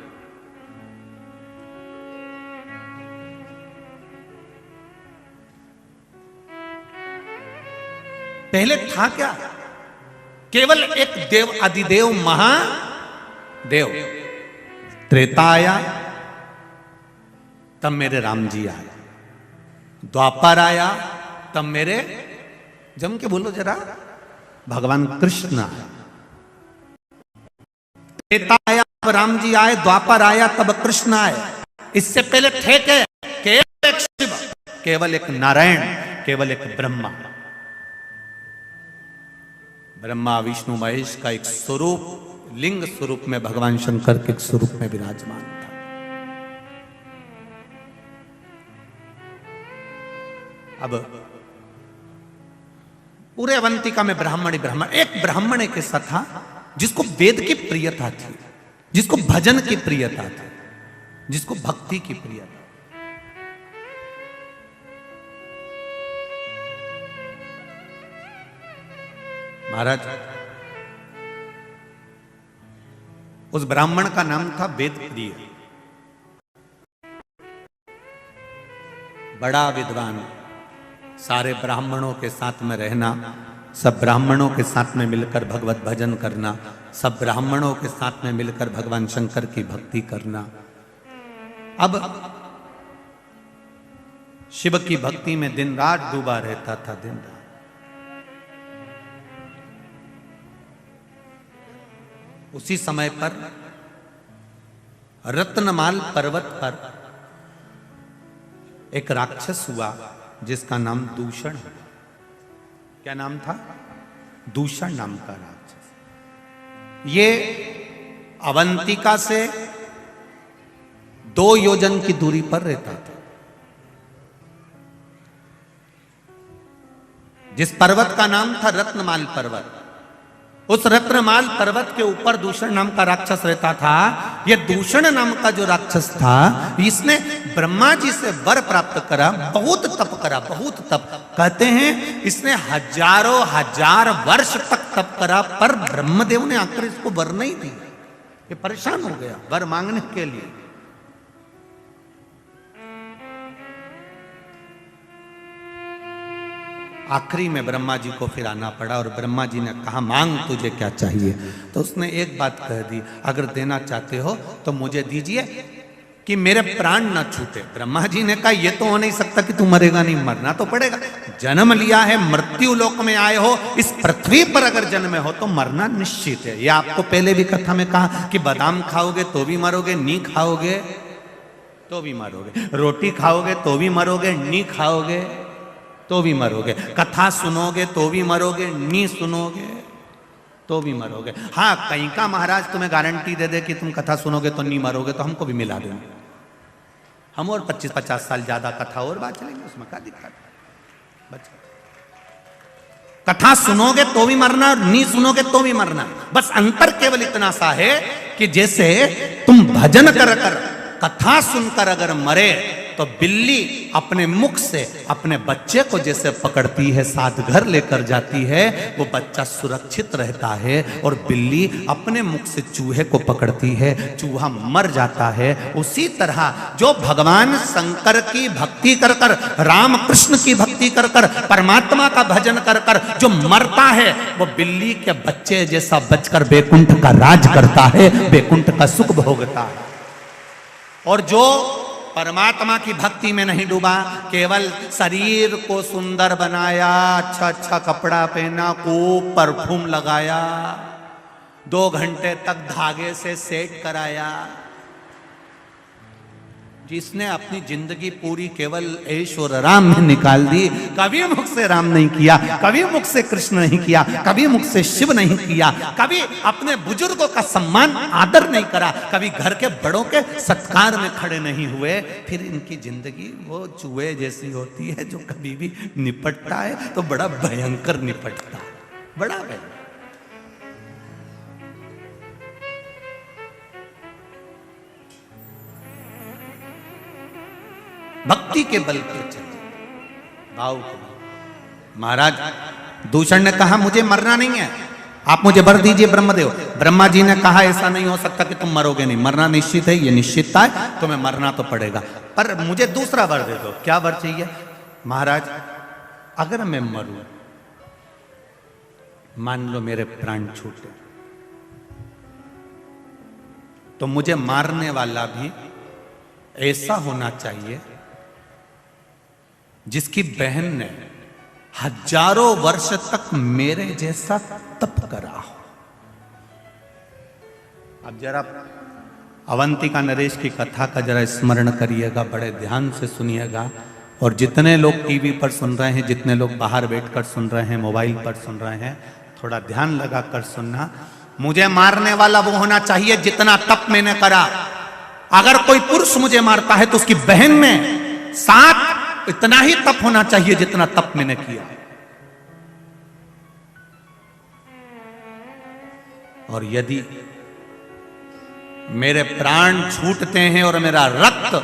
पहले था क्या केवल एक देव अधिदेव महादेव। त्रेता आया तब मेरे राम जी आए, द्वापर आया तब मेरे, जम के बोलो जरा, भगवान कृष्ण आए। त्रेता आया तब राम जी आए, द्वापर आया तब कृष्ण आए। इससे पहले थे के केवल एक शिव, केवल एक नारायण, केवल एक ब्रह्मा। ब्रह्मा विष्णु महेश का एक स्वरूप, लिंग स्वरूप में भगवान शंकर के एक स्वरूप में विराजमान था। अब पूरे अवंतिका में ब्राह्मण ही ब्राह्मण, एक ब्राह्मण एक ऐसा था जिसको वेद की प्रियता थी, जिसको भजन की प्रियता थी, जिसको भक्ति की प्रियता। महाराज, उस ब्राह्मण का नाम था वेद प्रिय, बड़ा विद्वान, सारे ब्राह्मणों के साथ में रहना, सब ब्राह्मणों के साथ में मिलकर भगवत भजन करना, सब ब्राह्मणों के साथ में मिलकर भगवान शंकर की भक्ति करना। अब शिव की भक्ति में दिन रात डूबा रहता था, दिन रात। उसी समय पर रत्नमाल पर्वत पर एक राक्षस हुआ जिसका नाम दूषण। क्या नाम था? दूषण नाम का राक्षस। ये अवंतिका से 2 योजन की दूरी पर रहता था। जिस पर्वत का नाम था रत्नमाल पर्वत, उस रत्नमाल पर्वत के ऊपर दूषण नाम का राक्षस रहता था। यह दूषण नाम का जो राक्षस था, इसने ब्रह्मा जी से वर प्राप्त करा, बहुत तप करा, बहुत तप। कहते हैं इसने हजारों हजार वर्ष तक तप करा, पर ब्रह्मदेव ने आकर इसको वर नहीं दिया। ये परेशान हो गया वर मांगने के लिए। आखिरी में ब्रह्मा जी को फिर आना पड़ा और ब्रह्मा जी ने कहा, मांग तुझे क्या चाहिए? तो उसने एक बात कह दी, अगर देना चाहते हो तो मुझे दीजिए कि मेरे प्राण न छूटे। ब्रह्मा जी ने कहा, यह तो हो नहीं सकता कि तू मरेगा नहीं, मरना तो पड़ेगा। जन्म लिया है, मृत्यु लोक में आए हो, इस पृथ्वी पर अगर जन्मे हो तो मरना निश्चित है। यह आपको पहले भी कथा में कहा कि बादाम खाओगे तो भी मरोगे, नी खाओगे तो भी मरोगे, रोटी खाओगे तो भी मरोगे, नी खाओगे तो भी मरोगे, कथा सुनोगे तो भी मरोगे, नी सुनोगे तो भी मरोगे। हाँ, कहीं का महाराज तुम्हें गारंटी दे दे कि तुम कथा सुनोगे तो नहीं मरोगे, तो हमको भी मिला देंगे, हम और 25-50 साल ज्यादा कथा और बात चलेंगे, उसमें क्या दिक्कत? कथा सुनोगे तो भी मरना, नहीं सुनोगे तो भी मरना। बस अंतर केवल इतना सा है कि जैसे तुम भजन कर कर, कथा सुनकर अगर मरे तो बिल्ली अपने मुख से अपने बच्चे को जैसे पकड़ती है, साथ घर लेकर जाती है, वो बच्चा सुरक्षित रहता है। और बिल्ली अपने मुख से चूहे को पकड़ती है, चूहा मर जाता है। उसी तरह जो भगवान शंकर की भक्ति कर कर, राम कृष्ण की भक्ति कर कर, परमात्मा का भजन कर कर जो मरता है, वो बिल्ली के बच्चे जैसा बचकर बैकुंठ का राज करता है, बैकुंठ का सुख भोगता है। और जो परमात्मा की भक्ति में नहीं डूबा, केवल शरीर को सुंदर बनाया, अच्छा अच्छा कपड़ा पहना, खूब परफ्यूम लगाया, 2 घंटे तक धागे से सेट कराया, जिसने अपनी जिंदगी पूरी केवल ऐश और राम में निकाल दी, कभी मुख से राम नहीं किया, कभी मुख से कृष्ण नहीं किया, कभी मुख से शिव नहीं किया, कभी अपने बुजुर्गों का सम्मान आदर नहीं करा, कभी घर के बड़ों के सत्कार में खड़े नहीं हुए, फिर इनकी जिंदगी वो चूहे जैसी होती है जो कभी भी निपटता है तो बड़ा भयंकर निपटता है, बड़ा भयंकर। भक्ति के बल पर चले, भाव के बल। महाराज दूषण ने कहा, मुझे मरना नहीं है, आप मुझे वर दीजिए ब्रह्मदेव। ब्रह्मा जी ने कहा, ऐसा नहीं हो सकता कि तुम मरोगे नहीं, मरना निश्चित है, ये निश्चितता है, तुम्हें मरना तो पड़ेगा, पर मुझे दूसरा वर दे दो। क्या वर चाहिए? महाराज, अगर मैं मरूं मान लो मेरे प्राण छूटे, तो मुझे मारने वाला भी ऐसा होना चाहिए जिसकी बहन ने हजारों वर्ष तक मेरे जैसा तप करा हो। अब जरा अवंतिका नरेश की कथा का जरा स्मरण करिएगा, बड़े ध्यान से सुनिएगा। और जितने लोग टीवी पर सुन रहे हैं, जितने लोग बाहर बैठकर सुन रहे हैं, मोबाइल पर सुन रहे हैं, थोड़ा ध्यान लगाकर सुनना। मुझे मारने वाला वो होना चाहिए जितना तप मैंने करा। अगर कोई पुरुष मुझे मारता है तो उसकी बहन में साथ इतना ही तप होना चाहिए जितना तप मैंने किया। और यदि मेरे प्राण छूटते हैं और मेरा रक्त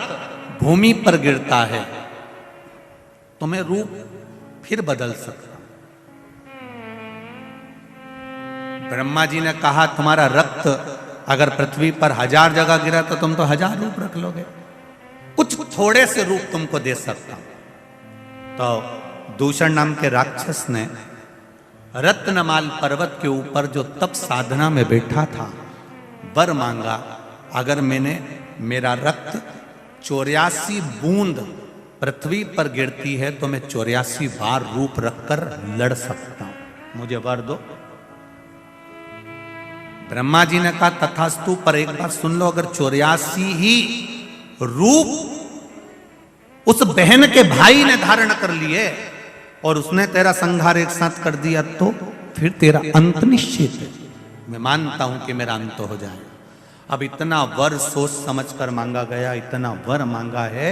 भूमि पर गिरता है तो मैं रूप फिर बदल सकता हूं। ब्रह्मा जी ने कहा तुम्हारा रक्त अगर पृथ्वी पर 1000 जगह गिरा तो तुम तो 1000 रूप रख लोगे, कुछ थोड़े से रूप तुमको दे सकता हूं। तो दूषण नाम के राक्षस ने रत्नमाल पर्वत के ऊपर जो तप साधना में बैठा था वर मांगा, अगर मैंने मेरा रक्त 84 बूंद पृथ्वी पर गिरती है तो मैं 84 बार रूप रखकर लड़ सकता हूं, मुझे वर दो। ब्रह्मा जी ने कहा तथास्तु, पर एक बार सुन लो, अगर 84 ही रूप उस बहन के भाई ने धारण कर लिए और उसने तेरा संहार एक साथ कर दिया तो फिर तेरा अंत निश्चित है। मैं मानता हूं कि मेरा अंत हो जाए। अब इतना वर सोच समझ कर मांगा गया, इतना वर मांगा है।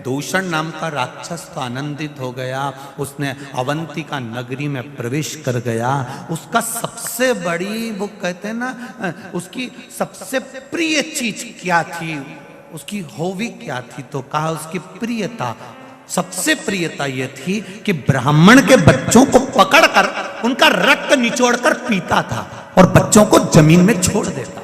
दूषण नाम का राक्षस तो आनंदित हो गया, उसने अवंतिका नगरी में प्रवेश कर गया। उसका सबसे बड़ी, वो कहते हैं ना, उसकी सबसे प्रिय चीज क्या थी, उसकी हॉबी क्या थी, तो कहा उसकी प्रियता, सबसे प्रियता यह थी कि ब्राह्मण के बच्चों को पकड़कर उनका रक्त निचोड़कर पीता था और बच्चों को जमीन में छोड़ देता था।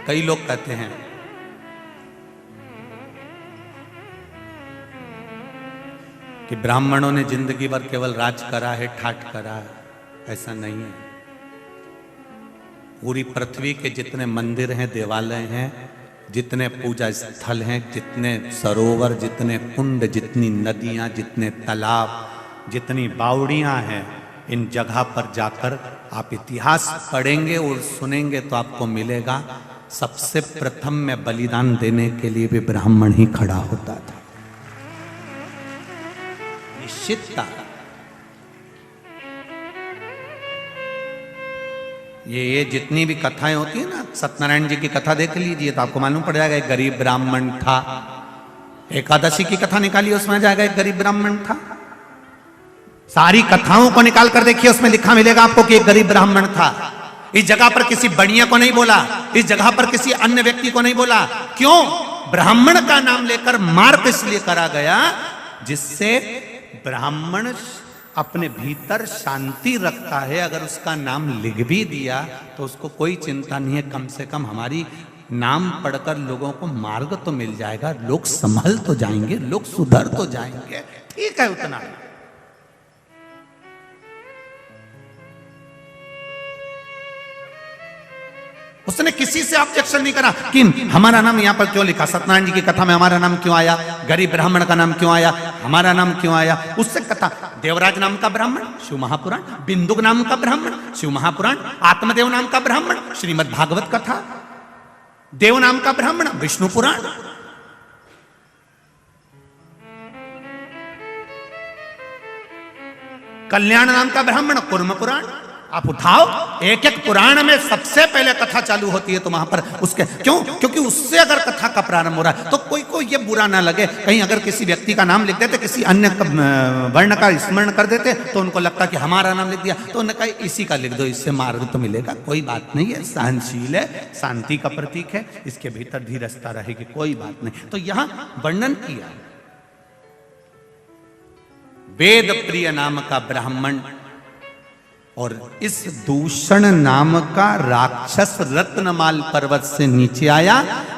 कई लोग कहते हैं कि ब्राह्मणों ने जिंदगी भर केवल राज करा है, ठाट करा है। ऐसा नहीं है। पूरी पृथ्वी के जितने मंदिर हैं, देवालय हैं, जितने पूजा स्थल हैं, जितने सरोवर, जितने कुंड, जितनी नदियां, जितने तालाब, जितनी बावड़ियां हैं, इन जगह पर जाकर आप इतिहास पढ़ेंगे और सुनेंगे तो आपको मिलेगा सबसे प्रथम में बलिदान देने के लिए भी ब्राह्मण ही खड़ा होता था। निश्चितता। ये जितनी भी कथाएं होती है ना, सत्यनारायण जी की कथा देख लीजिए तो आपको मालूम पड़ जाएगा एक गरीब ब्राह्मण था। एकादशी की कथा निकालिए, उसमें जाएगा एक गरीब ब्राह्मण था। सारी कथाओं को निकाल कर देखिए, उसमें लिखा मिलेगा आपको कि एक गरीब ब्राह्मण था। इस जगह पर किसी बढ़िया को नहीं बोला, इस जगह पर किसी अन्य व्यक्ति को नहीं बोला। क्यों? ब्राह्मण का नाम लेकर मार्ग इसलिए करा गया जिससे ब्राह्मण अपने भीतर शांति रखता है। अगर उसका नाम लिख भी दिया तो उसको कोई चिंता नहीं है, कम से कम हमारी नाम पढ़कर लोगों को मार्ग तो मिल जाएगा, लोग संभल तो जाएंगे, लोग सुधर तो जाएंगे। ठीक है, उतना उसने किसी से ऑब्जेक्शन नहीं करा कि हमारा नाम यहां पर क्यों लिखा, सत्यनारायण जी की कथा में हमारा नाम क्यों आया, गरीब ब्राह्मण का नाम क्यों आया, हमारा नाम क्यों आया। उससे कथा, देवराज नाम का ब्राह्मण शिव महापुराण, बिंदुक नाम का ब्राह्मण शिव महापुराण, आत्मदेव नाम का ब्राह्मण श्रीमद् भागवत कथा, देव नाम का ब्राह्मण विष्णु पुराण, कल्याण नाम का ब्राह्मण कूर्म पुराण। आप उठाओ, एक एक पुराण में सबसे पहले कथा चालू होती है तो वहां पर उसके क्यों, क्योंकि उससे अगर कथा का प्रारंभ हो रहा है तो कोई को ये बुरा ना लगे। कहीं अगर किसी व्यक्ति का नाम लिख देते, किसी अन्य वर्ण का स्मरण कर देते तो उनको लगता कि हमारा नाम लिख दिया, तो उन्होंने कहा इसी का लिख दो, इससे मार्ग तो मिलेगा। कोई बात नहीं है, सहनशील है, शांति का प्रतीक है, इसके भीतर धीरजता रहेगी, कोई बात नहीं। तो यहां वर्णन किया वेद प्रिय नाम का ब्राह्मण और इस दूषण नाम का राक्षस रत्नमाल पर्वत से नीचे आया,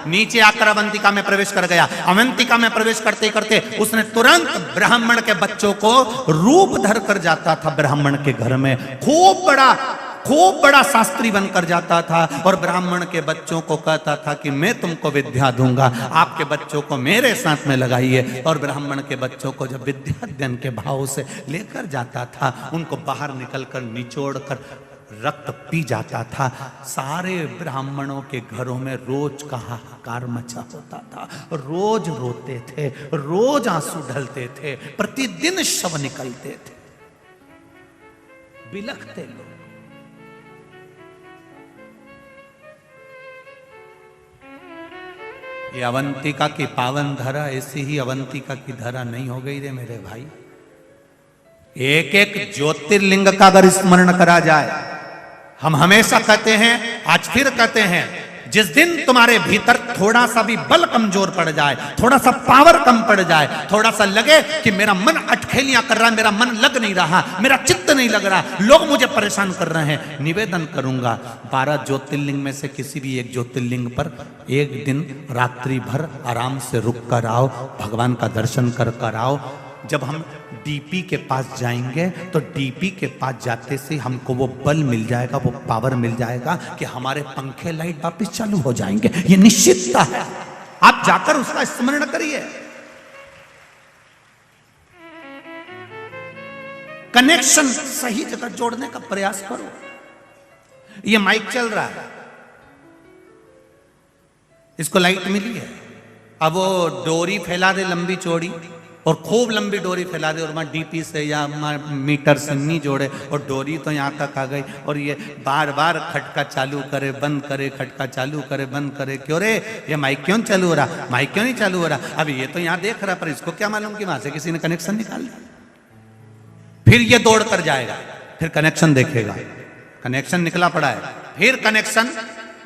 नीचे आकर अवंतिका में प्रवेश कर गया। अवंतिका में प्रवेश करते करते उसने तुरंत ब्राह्मण के बच्चों को रूप धर कर जाता था ब्राह्मण के घर में, खूब बड़ा शास्त्री बनकर जाता था और ब्राह्मण के बच्चों को कहता था कि मैं तुमको विद्या दूंगा, आपके बच्चों को मेरे साथ में लगाइए। और ब्राह्मण के बच्चों को जब विद्या अध्ययन के भाव से लेकर जाता था, उनको बाहर निकलकर निचोड़ कर रक्त पी जाता था। सारे ब्राह्मणों के घरों में रोज का हाहाकार मचा होता था, रोज रोते थे, रोज आंसू ढलते थे, प्रतिदिन शव निकलते थे, बिलखते लोग। ये अवंतिका की पावन धरा ऐसी ही अवंतिका की धरा नहीं हो गई रे मेरे भाई। एक एक ज्योतिर्लिंग का अगर स्मरण करा जाए, हम हमेशा कहते हैं, आज फिर कहते हैं, जिस दिन तुम्हारे भीतर थोड़ा सा भी बल कमजोर पड़ जाए, थोड़ा सा पावर कम पड़ जाए, थोड़ा सा लगे कि मेरा मन अटखेलियां कर रहा है, मेरा मन लग नहीं रहा, मेरा चित्त नहीं लग रहा, लोग मुझे परेशान कर रहे हैं, निवेदन करूंगा 12 ज्योतिर्लिंग में से किसी भी एक ज्योतिर्लिंग पर एक दिन रात्रि भर आराम से रुक कर आओ, भगवान का दर्शन कर आओ। जब हम डीपी के पास जाएंगे तो डीपी के पास जाते से हमको वो बल मिल जाएगा, वो पावर मिल जाएगा कि हमारे पंखे लाइट वापस चालू हो जाएंगे, ये निश्चितता है। आप जाकर उसका स्मरण करिए, कनेक्शन सही जगह जोड़ने का प्रयास करो। ये माइक चल रहा है, इसको लाइट मिली है, अब वो डोरी फैला दे लंबी चौड़ी और खूब लंबी डोरी फैला दे और वहाँ डीपी से या मीटर से नहीं जोड़े और डोरी तो यहाँ तक आ गई और ये बार बार खटका चालू करे बंद करे, खटका चालू करे बंद करे। क्यों रे, ये माइक क्यों चालू हो रहा, माइक क्यों नहीं चालू हो रहा? अब ये तो यहाँ देख रहा, पर इसको क्या मालूम कि वहां से किसी ने कनेक्शन निकाल दिया। फिर ये दौड़ कर जाएगा, फिर कनेक्शन देखेगा, कनेक्शन निकला पड़ा है, फिर कनेक्शन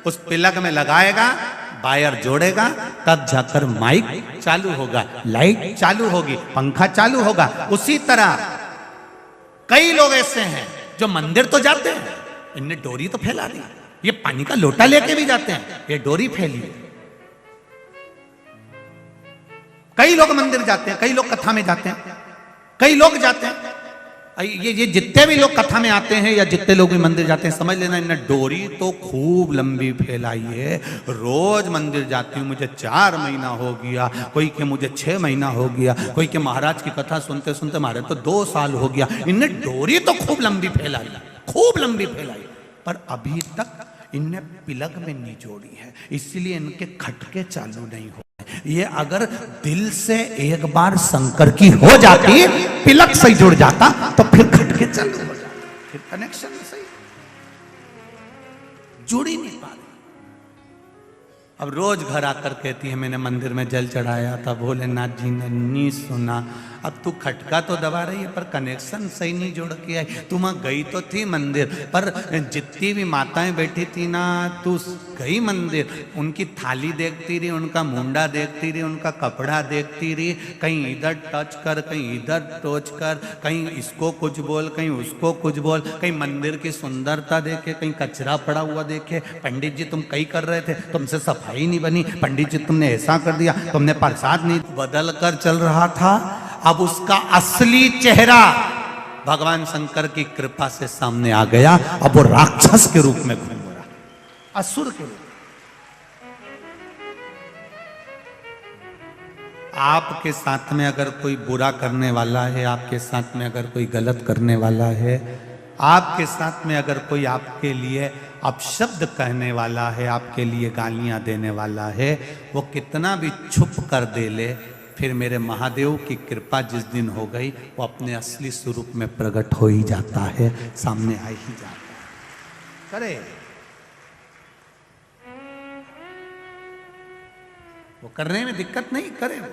उस प्लग में लगाएगा, वायर जोड़ेगा, तब जाकर माइक चालू होगा, लाइट चालू होगी, पंखा चालू होगा। उसी तरह कई लोग ऐसे हैं जो मंदिर तो जाते हैं, इनने डोरी तो फैला दी, ये पानी का लोटा लेके भी जाते हैं, ये डोरी फैली है। कई लोग मंदिर जाते हैं, कई लोग कथा में जाते हैं, कई लोग जाते हैं, ये जितने भी लोग कथा में आते हैं या जितने लोग भी मंदिर जाते हैं, समझ लेना इन्हें डोरी तो खूब लंबी फैलाई है। रोज मंदिर जाती हूँ, मुझे 4 महीना हो गया, कोई के मुझे 6 महीना हो गया, कोई के महाराज की कथा सुनते सुनते हमारे तो 2 साल हो गया। इन्हें डोरी तो खूब लंबी फैलाई, खूब लंबी फैलाई, पर अभी तक इनने प्लग में नहीं जोड़ी है, इसलिए इनके खटके चालू नहीं हो। ये अगर दिल से एक बार शंकर की हो जाती, प्लग सही जुड़ जाता, तो फिर खटके चालू हो जाते, फिर कनेक्शन सही जुड़ ही नहीं पा रही। अब रोज घर आकर कहती है मैंने मंदिर में जल चढ़ाया था, भोलेनाथ जी ने नहीं सुना। अब तू खटका तो दबा रही है पर कनेक्शन सही नहीं जोड़ के आई। तू वहां गई तो थी मंदिर, पर जितनी भी माताएं बैठी थी ना, तू गई मंदिर, उनकी थाली देखती रही, उनका मुंडा देखती रही, उनका कपड़ा देखती रही, कहीं इधर टच कर, कहीं इधर टच कर, कहीं इसको कुछ बोल, कहीं उसको कुछ बोल, कहीं मंदिर की सुंदरता देखे, कहीं कचरा पड़ा हुआ देखे। पंडित जी तुम कई कर रहे थे, तुमसे सफाई नहीं बनी, पंडित जी तुमने ऐसा कर दिया, तुमने प्रसाद नहीं, बदल कर चल रहा था। अब उसका असली चेहरा भगवान शंकर की कृपा से सामने आ गया। अब वो राक्षस के रूप में घूम रहा, असुर के रूप। आपके साथ में अगर कोई बुरा करने वाला है, आपके साथ में अगर कोई गलत करने वाला है, आपके साथ में अगर कोई आपके लिए अपशब्द कहने वाला है, आपके लिए गालियां देने वाला है, वो कितना भी छुप कर दे ले, फिर मेरे महादेव की कृपा जिस दिन हो गई, वो अपने असली स्वरूप में प्रकट हो ही जाता है, सामने आ ही जाता है। करे वो करने में दिक्कत नहीं, करे वो।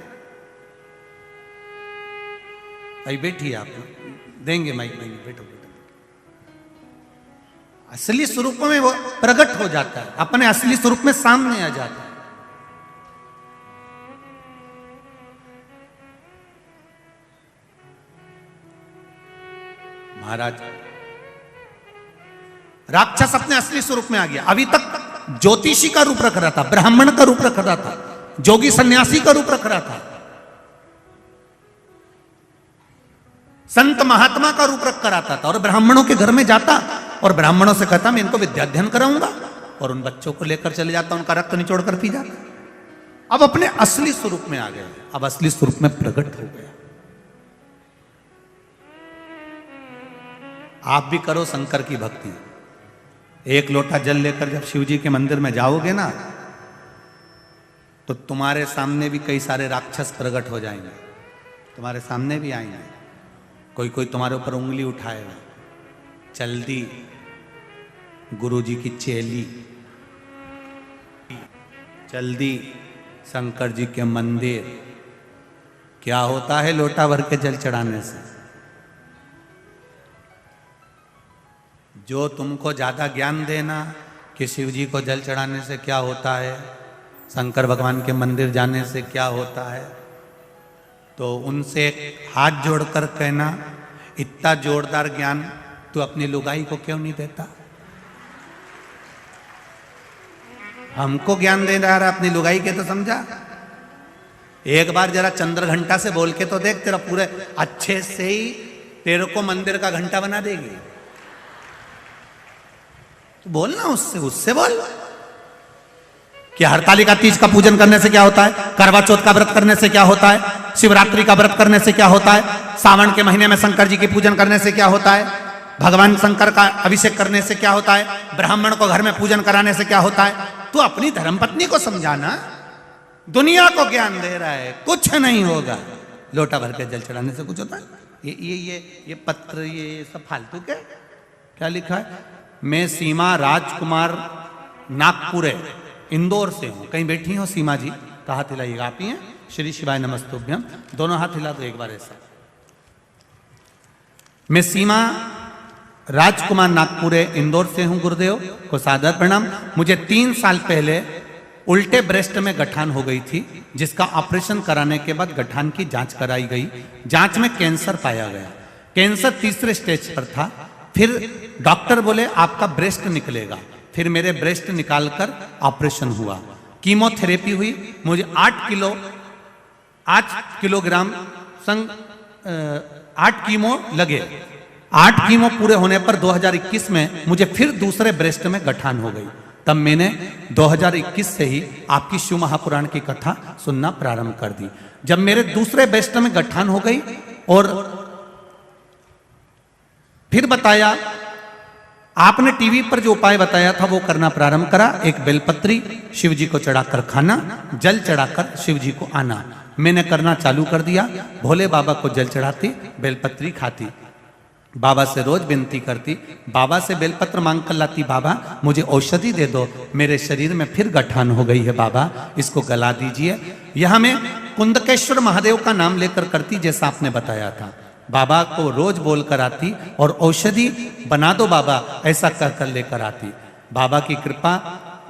आई बैठी आप देंगे माइक देंगे, बैठो बैठो। असली स्वरूप में वो प्रकट हो जाता है, अपने असली स्वरूप में सामने आ जाता है। महाराज राक्षस अपने असली स्वरूप में आ गया। अभी तक ज्योतिषी का रूप रख रहा था, ब्राह्मण का रूप रख रहा था, जोगी सन्यासी का रूप रख रहा था, संत महात्मा का रूप रख कर आता था, और ब्राह्मणों के घर में जाता और ब्राह्मणों से कहता मैं इनको विद्या अध्ययन कराऊंगा, और उन बच्चों को लेकर चले जाता, उनका रक्त निचोड़ कर पी जाता। अब अपने असली स्वरूप में आ गए, अब असली स्वरूप में प्रकट हो गया। आप भी करो शंकर की भक्ति। एक लोटा जल लेकर जब शिव जी के मंदिर में जाओगे ना, तो तुम्हारे सामने भी कई सारे राक्षस प्रकट हो जाएंगे, तुम्हारे सामने भी आएंगे। कोई कोई तुम्हारे ऊपर उंगली उठाएगा, चल दी गुरु जी की चेली, चल दी शंकर जी के मंदिर। क्या होता है लोटा भर के जल चढ़ाने से? जो तुमको ज्यादा ज्ञान देना कि शिव जी को जल चढ़ाने से क्या होता है, शंकर भगवान के मंदिर जाने से क्या होता है, तो उनसे हाथ जोड़कर कहना इतना जोरदार ज्ञान तू अपनी लुगाई को क्यों नहीं देता? हमको ज्ञान दे रहा है, अपनी लुगाई के तो समझा। एक बार जरा चंद्र घंटा से बोल के तो देख, तेरा पूरे अच्छे से ही तेरे को मंदिर का घंटा बना देगी। तो बोलना उससे बोल कि हरतालिका तीज का पूजन करने से क्या होता है, करवा चौथ का व्रत करने से क्या होता है, शिवरात्रि का व्रत करने से क्या होता है, सावन के महीने में शंकर जी की पूजन करने से क्या होता है, भगवान शंकर का अभिषेक करने से क्या होता है, ब्राह्मण को घर में पूजन कराने से क्या होता है। तू अपनी धर्मपत्नी को समझाना, दुनिया को ज्ञान दे रहा है, कुछ नहीं होगा। लोटा भर के जल चढ़ाने से कुछ होता है? ये पत्र ये सब फालतू के क्या लिखा है? मैं सीमा राजकुमार नागपुरे इंदौर से हूं। कहीं बैठी हो सीमा जी तो हाथ हिलाइएगा। आप ही हैं? श्री शिवाय नमस्तुभ्यम। दोनों हाथ हिला दो एक बार ऐसा। मैं सीमा राजकुमार नागपुरे इंदौर से हूं। गुरुदेव को सादर प्रणाम। मुझे 3 साल पहले उल्टे ब्रेस्ट में गठान हो गई थी, जिसका ऑपरेशन कराने के बाद गठान की जांच कराई गई। जांच में कैंसर पाया गया। कैंसर 3रे स्टेज पर था। फिर डॉक्टर बोले आपका ब्रेस्ट निकलेगा। फिर मेरे ब्रेस्ट निकालकर ऑपरेशन हुआ। कीमोथेरेपी हुई। मुझे 8 किलोग्राम 8 कीमो लगे। 8 कीमो पूरे होने पर 2021 में मुझे फिर दूसरे ब्रेस्ट में गठान हो गई। तब मैंने 2021 से ही आपकी शिव महापुराण की कथा सुनना प्रारंभ कर दी। जब मेरे दूसरे ब्रेस्ट में गठान हो गई और फिर बताया, आपने टीवी पर जो उपाय बताया था वो करना प्रारंभ करा। एक बेलपत्री शिव जी को चढ़ाकर खाना, जल चढ़ाकर शिव जी को आना। मैंने करना चालू कर दिया। भोले बाबा को जल चढ़ाती, बेलपत्री खाती, बाबा से रोज विनती करती, बाबा से बेलपत्र मांग कर लाती, बाबा मुझे औषधि दे दो, मेरे शरीर में फिर गठान हो गई है, बाबा इसको गला दीजिए। यह मैं कुंदकेश्वर महादेव का नाम लेकर करती, जैसा आपने बताया था। बाबा को रोज बोल कर आती और औषधि बना दो बाबा, ऐसा कहकर लेकर आती। बाबा की कृपा,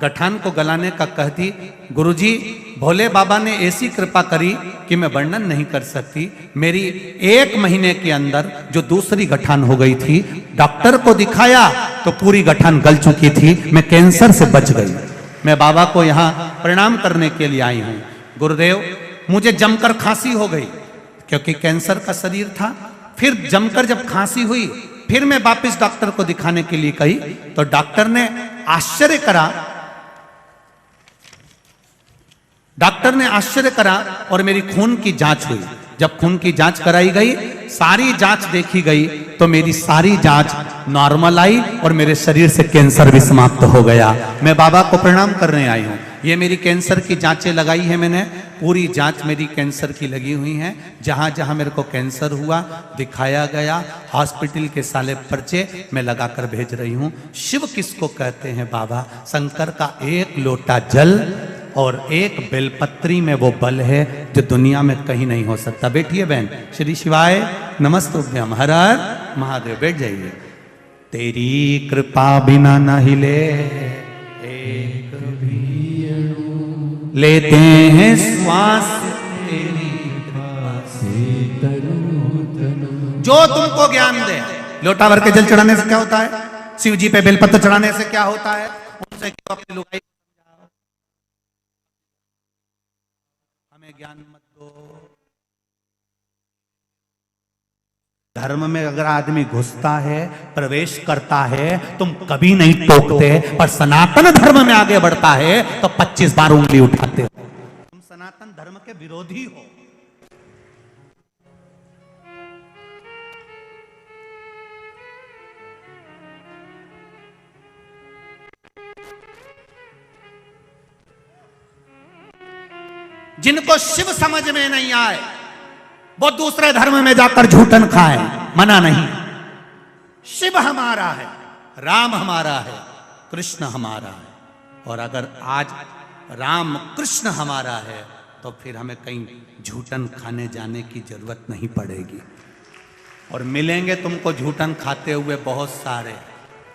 गठान को गलाने का कहती। गुरुजी भोले बाबा ने ऐसी कृपा करी कि मैं वर्णन नहीं कर सकती। मेरी 1 महीने के अंदर जो दूसरी गठान हो गई थी, डॉक्टर को दिखाया तो पूरी गठान गल चुकी थी। मैं कैंसर से बच गई। मैं बाबा को यहाँ प्रणाम करने के लिए आई हूँ। गुरुदेव मुझे जमकर खांसी हो गई, क्योंकि कैंसर का शरीर था। फिर जमकर जब खांसी हुई, फिर मैं वापस डॉक्टर को दिखाने के लिए गई, तो डॉक्टर ने आश्चर्य करा और मेरी खून की जांच हुई। जब खून की जांच कराई गई, सारी जांच देखी गई, तो मेरी सारी जांच नॉर्मल आई और मेरे शरीर से कैंसर भी समाप्त हो गया। मैं बाबा को प्रणाम करने आई हूँ। ये मेरी कैंसर की जांचें लगाई है मैंने, पूरी जांच मेरी कैंसर की लगी हुई हैं। जहाँ जहाँ मेरे को कैंसर हुआ दिखाया गया, हॉस्पिटल के साले पर्चे मैं लगाकर भेज रही हूँ। शिव किसको कहते हैं बाबा? शंकर का 1 लोटा जल और 1 बेलपत्री में वो बल है जो दुनिया में कहीं नहीं हो सकता। बैठिए बहन। श्री शिवाय नमस्तुभ्यम। हर हर महादेव। बैठ जाइए। तेरी कृपा बिना न हिले एक भी लेते हैं श्वास, तेरी कृपा से तनु तनु। जो तुमको ज्ञान दे। लोटा भर के जल चढ़ाने से क्या होता है? शिव जी पे बेलपत्र चढ़ाने से क्या होता है? उनसे क्यों अपनी लुगाई को समझाओ, हमें ज्ञान मत दो। धर्म में अगर आदमी घुसता है, प्रवेश करता है, तुम कभी नहीं टोकते, पर सनातन धर्म में आगे बढ़ता है तो 25 बार उंगली उठाते हो। तुम सनातन धर्म के विरोधी हो। जिनको शिव समझ में नहीं आए वो दूसरे धर्म में जाकर झूठन खाए, मना नहीं। शिव हमारा है, राम हमारा है, कृष्ण हमारा है। और अगर आज राम कृष्ण हमारा है तो फिर हमें कहीं झूठन खाने जाने की जरूरत नहीं पड़ेगी। और मिलेंगे तुमको झूठन खाते हुए बहुत सारे।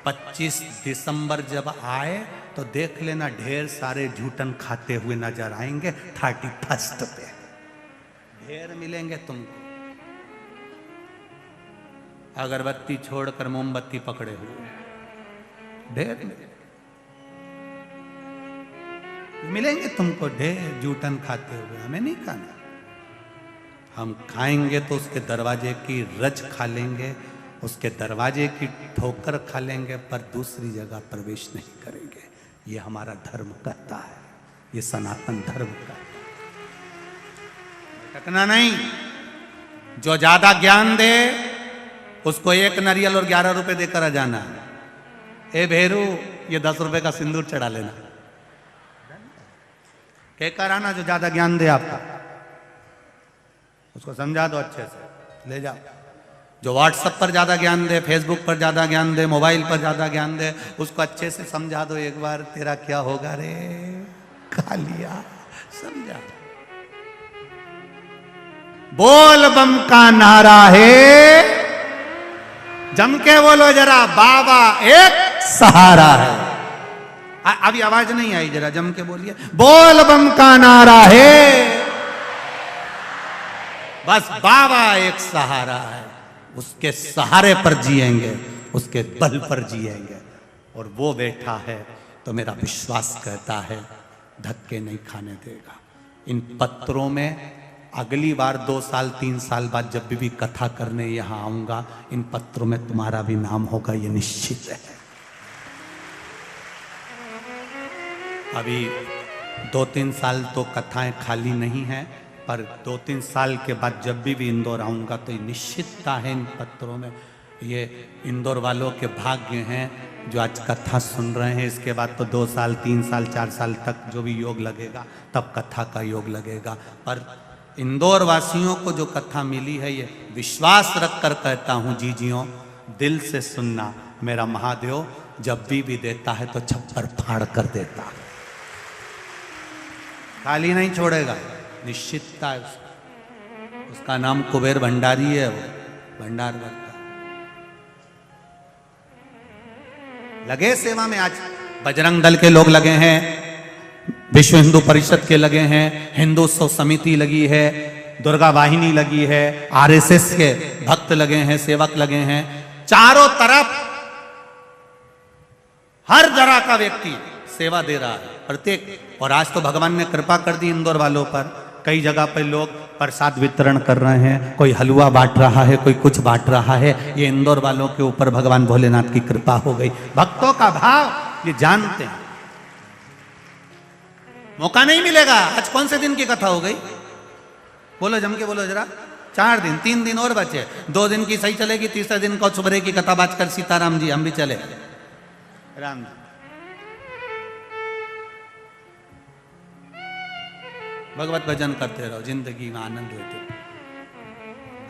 25 दिसंबर जब आए तो देख लेना, ढेर सारे झूठन खाते हुए नजर आएंगे 31 पे। ढेर मिलेंगे तुमको, अगरबत्ती छोड़कर मोमबत्ती पकड़े हुए ढेर मिलेंगे तुमको, ढेर झूठन खाते हुए। हमें नहीं खाना, हम खाएंगे तो उसके दरवाजे की रज खा लेंगे, उसके दरवाजे की ठोकर खा लेंगे, पर दूसरी जगह प्रवेश नहीं करेंगे। ये हमारा धर्म कहता है, ये सनातन धर्म का टकना नहीं। जो ज्यादा ज्ञान दे उसको 1 नारियल और 11 रुपए देकर आ जाना। ए भेरू, ये 10 रुपए का सिंदूर चढ़ा लेना। कहकर आना जो ज्यादा ज्ञान दे आपका, उसको समझा दो अच्छे से, ले जाओ। जो व्हाट्सएप पर ज्यादा ज्ञान दे, फेसबुक पर ज्यादा ज्ञान दे, मोबाइल पर ज्यादा ज्ञान दे, उसको अच्छे से समझा दो एक बार, तेरा क्या होगा रे, खा लिया। समझा। बोल बम का नारा है, जम के बोलो जरा, बाबा एक सहारा है। अभी आवाज नहीं आई, जरा जम के बोलिए, बोल बम का नारा है, बस बाबा एक सहारा है। उसके सहारे पर जिएंगे, उसके बल पर जिएंगे। और वो बैठा है तो मेरा विश्वास कहता है धक्के नहीं खाने देगा। इन पत्रों में अगली बार 2 साल 3 साल बाद जब भी कथा करने यहां आऊंगा, इन पत्रों में तुम्हारा भी नाम होगा, ये निश्चित है। अभी 2-3 साल तो कथाएं खाली नहीं है, पर 2-3 साल के बाद जब भी इंदौर आऊंगा तो ये निश्चितता है इन पत्रों में। ये इंदौर वालों के भाग्य हैं जो आज कथा सुन रहे हैं। इसके बाद तो 2 साल 3 साल 4 साल तक जो भी योग लगेगा तब कथा का योग लगेगा। पर इंदौर वासियों को जो कथा मिली है, ये विश्वास रख कर कहता हूँ जीजियों, दिल से सुनना। मेरा महादेव जब भी देता है तो छप्पर फाड़ कर देता, खाली नहीं छोड़ेगा, निश्चितता है उसका। उसका नाम कुबेर भंडारी है, वो भंडार करता। लगे सेवा में, आज बजरंग दल के लोग लगे हैं, विश्व हिंदू परिषद के लगे हैं, हिंदू उत्सव समिति लगी है, दुर्गा वाहिनी लगी है, आरएसएस के भक्त लगे हैं, सेवक लगे हैं, चारों तरफ हर तरह का व्यक्ति सेवा दे रहा है प्रत्येक। और आज तो भगवान ने कृपा कर दी इंदौर वालों पर, कई जगह पर लोग प्रसाद वितरण कर रहे हैं, कोई हलवा बांट रहा है, कोई कुछ बांट रहा है। ये इंदौर वालों के ऊपर भगवान भोलेनाथ की कृपा हो गई। भक्तों का भाव ये जानते हैं, मौका नहीं मिलेगा। आज कौन से दिन की कथा हो गई, बोलो जम के बोलो जरा। 4 दिन, 3 दिन और बचे, 2 दिन की सही चलेगी, तीसरे दिन को सुबह की कथा बात कर सीताराम जी हम भी चले राम जी। भगवत भजन करते रहो, जिंदगी में आनंद लेते।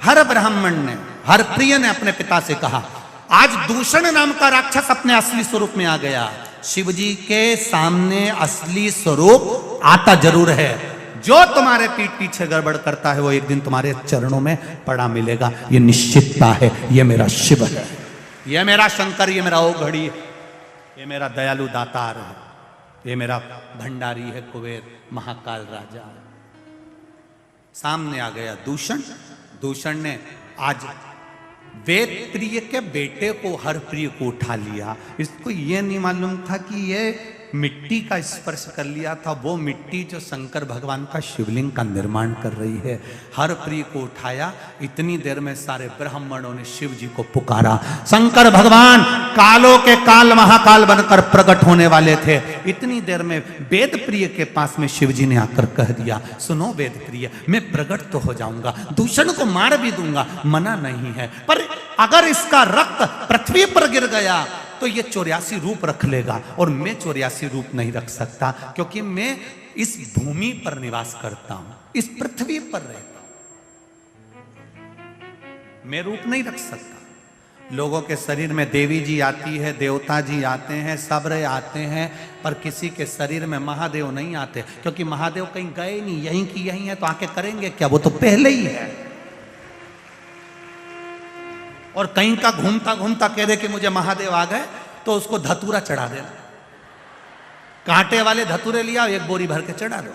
हर ब्राह्मण ने, हर प्रिय ने अपने पिता से कहा, आज दूषण नाम का राक्षस अपने असली स्वरूप में आ गया। शिव जी के सामने असली स्वरूप आता जरूर है। जो तुम्हारे पीठ पीछे गड़बड़ करता है वो एक दिन तुम्हारे चरणों में पड़ा मिलेगा, ये निश्चितता है। ये मेरा शिव है, ये मेरा शंकर, ये मेरा ओघड़ी है, ये मेरा दयालु दातार है, ये मेरा भंडारी है, कुबेर महाकाल राजा। सामने आ गया दूषण। दूषण ने आज वेद प्रिय के बेटे को हर प्रिय को उठा लिया। इसको ये नहीं मालूम था कि ये मिट्टी का स्पर्श कर लिया था, वो मिट्टी जो शंकर भगवान का शिवलिंग का निर्माण कर रही है। हर प्रिय को उठाया, इतनी देर में सारे ब्राह्मणों ने शिव जी को पुकारा। शंकर भगवान कालों के काल महाकाल बनकर प्रकट होने वाले थे। इतनी देर में वेद प्रिय के पास में शिव जी ने आकर कह दिया, सुनो वेद प्रिय, मैं प्रकट तो हो जाऊंगा, दूषण को मार भी दूंगा, मना नहीं है, पर अगर इसका रक्त पृथ्वी पर गिर गया तो ये 84 रूप रख लेगा, और मैं 84 रूप नहीं रख सकता, क्योंकि मैं इस भूमि पर निवास करता हूं, इस पृथ्वी पर रहता हूं, मैं रूप नहीं रख सकता। लोगों के शरीर में देवी जी आती है, देवता जी आते हैं, सब्र आते हैं, पर किसी के शरीर में महादेव नहीं आते, क्योंकि महादेव कहीं गए नहीं, यहीं की यहीं है, तो आके करेंगे क्या, वो तो पहले ही है। और कहीं का घूमता घूमता कह दे कि मुझे महादेव आ गए, तो उसको धतूरा चढ़ा देना, कांटे वाले धतूरे लिया, एक बोरी भर के चढ़ा दो,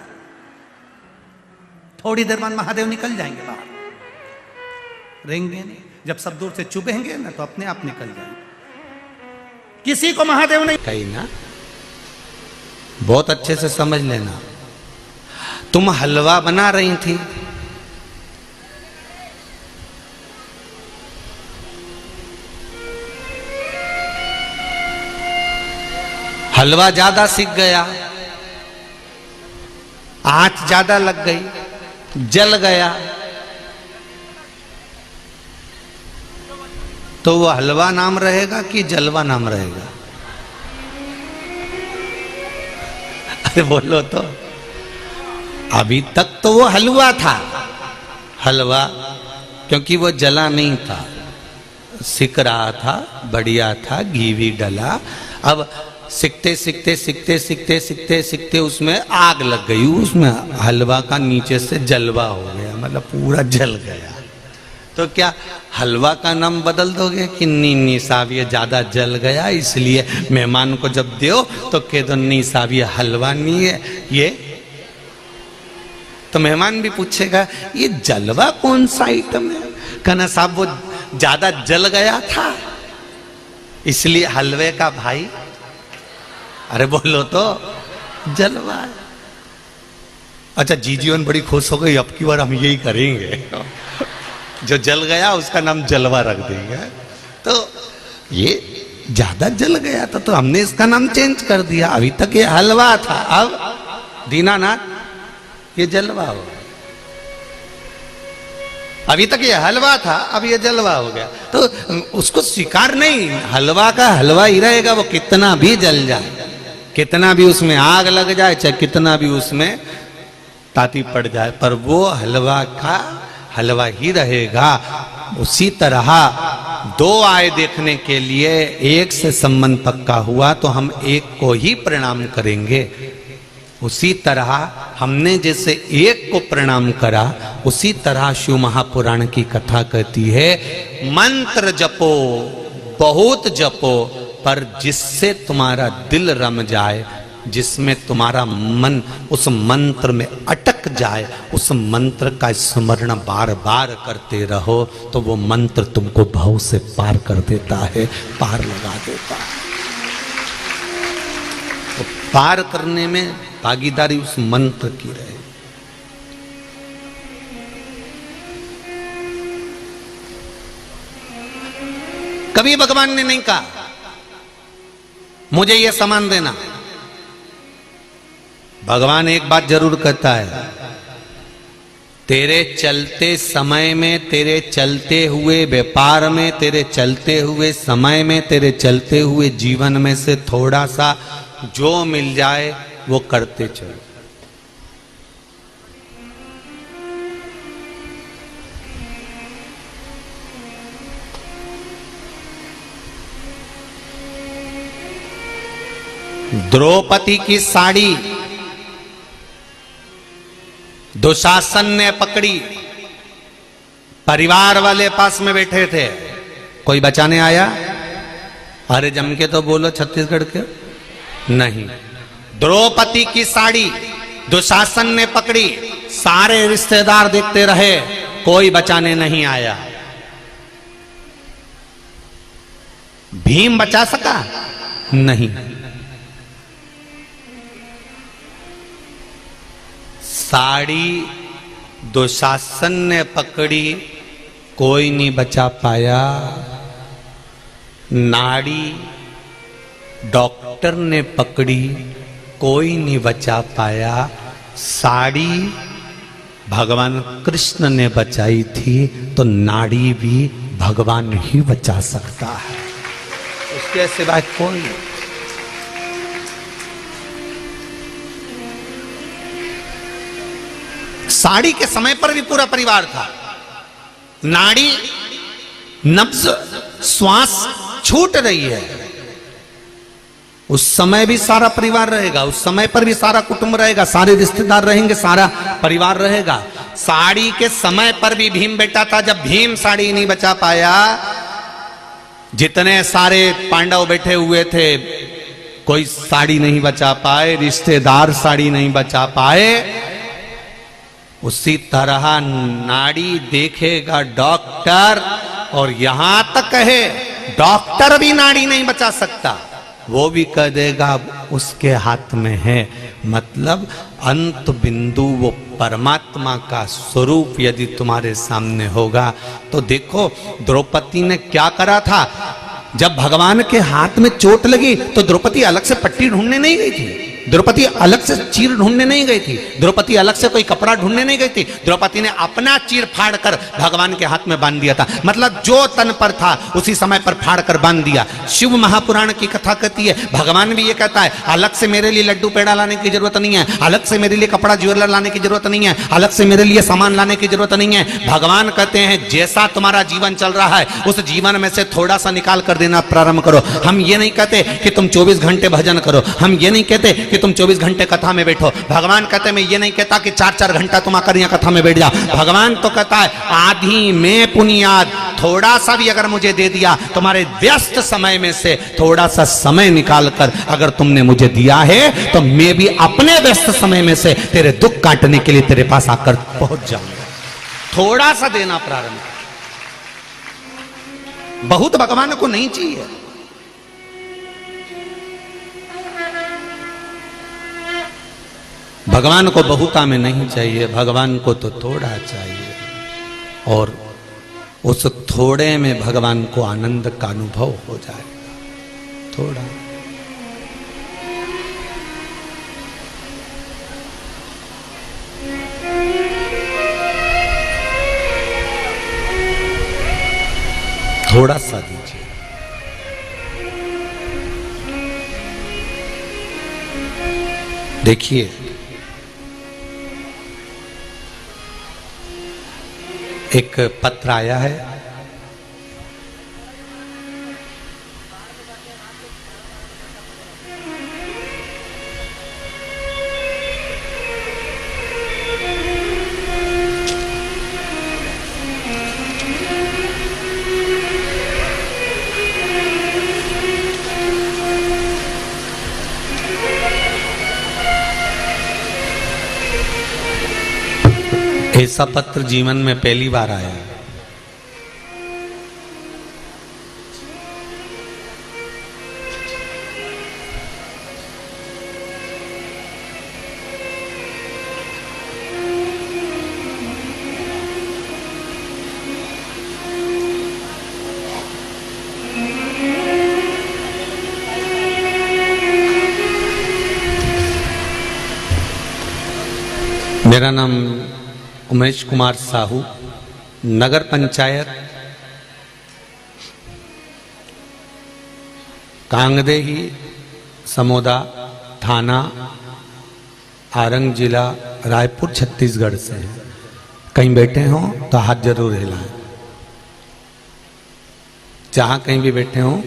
थोड़ी देर बाद महादेव निकल जाएंगे बाहर, रहेंगे नहीं। जब सब दूर से चुभेंगे ना तो अपने आप निकल जाएंगे। किसी को महादेव नहीं कही ना, बहुत अच्छे से समझ लेना। तुम हलवा बना रही थी, हलवा ज्यादा सिक गया, आंच ज्यादा लग गई, जल गया, तो वो हलवा नाम रहेगा कि जलवा नाम रहेगा? अरे बोलो तो। अभी तक तो वो हलवा था, हलवा, क्योंकि वो जला नहीं था, सिक रहा था, बढ़िया था, घी भी डला। अब सिकते सिकते सिकते सिकते सिकते सिकते उसमें आग लग गई, उसमें हलवा का नीचे से जलवा हो गया, मतलब पूरा जल गया। तो क्या हलवा का नाम बदल दोगे कि नी साहब ये ज्यादा जल गया, इसलिए मेहमान को जब दो तो कह दो नी साहब ये हलवा नहीं है ये? तो मेहमान भी पूछेगा ये जलवा कौन सा आइटम है? कहना साहब वो ज्यादा जल गया था, इसलिए हलवे का भाई। अरे बोलो तो, जलवा। अच्छा जीजीवन बड़ी खुश हो गई, अब की बार हम यही करेंगे, जो जल गया उसका नाम जलवा रख देंगे। तो ये ज्यादा जल गया था तो हमने इसका नाम चेंज कर दिया, अभी तक ये हलवा था, अब दीनानाथ ये जलवा हो गया। अभी तक ये हलवा था, अब ये जलवा हो गया, तो उसको स्वीकार नहीं, हलवा का हलवा ही रहेगा, वो कितना भी जल जाए, कितना भी उसमें आग लग जाए, चाहे कितना भी उसमें ताती पड़ जाए, पर वो हलवा का हलवा ही रहेगा। उसी तरह दो आए देखने के लिए, एक से संबंध पक्का हुआ तो हम एक को ही प्रणाम करेंगे। उसी तरह हमने जैसे एक को प्रणाम करा, उसी तरह शिव महापुराण की कथा कहती है, मंत्र जपो, बहुत जपो, पर जिससे तुम्हारा दिल रम जाए, जिसमें तुम्हारा मन उस मंत्र में अटक जाए, उस मंत्र का स्मरण बार बार करते रहो, तो वो मंत्र तुमको भाव से पार कर देता है, पार लगा देता है। तो पार करने में भागीदारी उस मंत्र की रहे। कभी भगवान ने नहीं कहा मुझे ये सामान देना। भगवान एक बात जरूर कहता है, तेरे चलते समय में, तेरे चलते हुए व्यापार में, तेरे चलते हुए समय में, तेरे चलते हुए जीवन में से थोड़ा सा जो मिल जाए वो करते चलो। द्रौपदी की साड़ी दुशासन ने पकड़ी, परिवार वाले पास में बैठे थे, कोई बचाने आया? अरे जम के तो बोलो छत्तीसगढ़ के, नहीं। द्रौपदी की साड़ी दुशासन ने पकड़ी, सारे रिश्तेदार देखते रहे, कोई बचाने नहीं आया। भीम बचा सका? नहीं। साड़ी दुशासन ने पकड़ी, कोई नहीं बचा पाया। नाड़ी डॉक्टर ने पकड़ी, कोई नहीं बचा पाया। साड़ी भगवान कृष्ण ने बचाई थी, तो नाड़ी भी भगवान ही बचा सकता है, उसके सिवाय कोई। साड़ी के समय पर भी पूरा परिवार था। नाड़ी नब्ज श्वास छूट रही है, उस समय भी सारा परिवार रहेगा, उस समय पर भी सारा कुटुंब रहेगा, सारे रिश्तेदार रहेंगे, सारा परिवार रहेगा। साड़ी के समय पर भी भीम बेटा था। जब भीम साड़ी नहीं बचा पाया, जितने सारे पांडव बैठे हुए थे, कोई साड़ी नहीं बचा पाए, रिश्तेदार साड़ी नहीं बचा पाए। उसी तरह नाड़ी देखेगा डॉक्टर, और यहां तक है डॉक्टर भी नाड़ी नहीं बचा सकता, वो भी कह देगा उसके हाथ में है। मतलब अंत बिंदु वो परमात्मा का स्वरूप यदि तुम्हारे सामने होगा तो देखो द्रौपदी ने क्या करा था। जब भगवान के हाथ में चोट लगी तो द्रौपदी अलग से पट्टी ढूंढने नहीं गई थी, द्रौपदी अलग से चीर ढूंढने नहीं गई थी, द्रौपदी अलग से कोई कपड़ा ढूंढने नहीं गई थी। द्रौपदी ने अपना चीर फाड़ कर भगवान के हाथ में बांध दिया था। मतलब जो तन पर था उसी समय पर फाड़ कर बांध दिया। शिव महापुराण की कथा कहती है, भगवान भी ये कहता है, अलग से मेरे लिए लड्डू पेड़ा लाने की जरूरत नहीं है, अलग से मेरे लिए कपड़ा ज्वेलर लाने की जरूरत नहीं है, अलग से मेरे लिए सामान लाने की जरूरत नहीं है। भगवान कहते हैं जैसा तुम्हारा जीवन चल रहा है उस जीवन में से थोड़ा सा निकाल कर देना प्रारंभ करो। हम ये नहीं कहते कि तुम 24 घंटे भजन करो, हम ये नहीं कहते कि तुम 24 घंटे कथा में बैठो। भगवान कहते मैं ये नहीं कहता कि 4-4 घंटा तुम आकर यहाँ कथा में बैठ जाओ। भगवान तो कहता है आधी में पुनियाद, थोड़ा सा भी अगर मुझे दे दिया, तुम्हारे व्यस्त समय में से थोड़ा सा समय निकाल कर अगर तुमने मुझे दिया है तो मैं भी अपने व्यस्त समय में से तेरे दुख काटने के लिए तेरे पास आकर पहुंच जाऊंगा। थोड़ा सा देना प्रारंभ, बहुत भगवान को नहीं चाहिए। भगवान को बहुता में नहीं चाहिए, भगवान को तो थोड़ा चाहिए, और उस थोड़े में भगवान को आनंद का अनुभव हो जाएगा। थोड़ा थोड़ा सा दीजिए। देखिए एक पत्र आया है, ऐसा पत्र जीवन में पहली बार आया है। मेरा नाम उमेश कुमार साहू, नगर पंचायत कांगदेही, समोदा थाना, आरंग जिला, रायपुर, छत्तीसगढ़ से हैं। कहीं बैठे हों तो हाथ जरूर हिलाएं। जहां कहीं भी बैठे हों,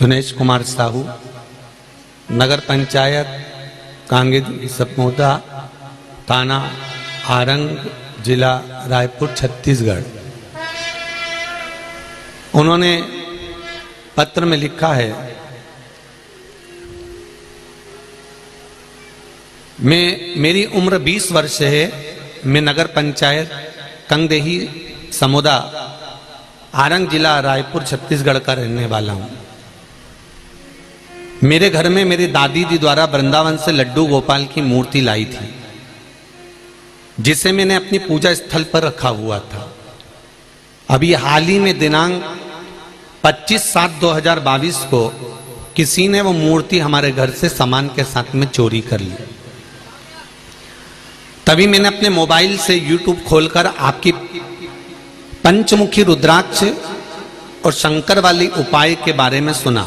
दिनेश कुमार साहू, नगर पंचायत कांगेदी, समोदा थाना, आरंग जिला, रायपुर, छत्तीसगढ़। उन्होंने पत्र में लिखा है, मेरी उम्र 20 वर्ष है। मैं नगर पंचायत कंगदेही, समोदा आरंग जिला रायपुर छत्तीसगढ़ का रहने वाला हूं। मेरे घर में मेरी दादी जी द्वारा वृंदावन से लड्डू गोपाल की मूर्ति लाई थी, जिसे मैंने अपनी पूजा स्थल पर रखा हुआ था। अभी हाल ही में दिनांक 25/7/2022 को किसी ने वो मूर्ति हमारे घर से सामान के साथ में चोरी कर ली। तभी मैंने अपने मोबाइल से YouTube खोलकर आपकी पंचमुखी रुद्राक्ष और शंकर वाली उपाय के बारे में सुना,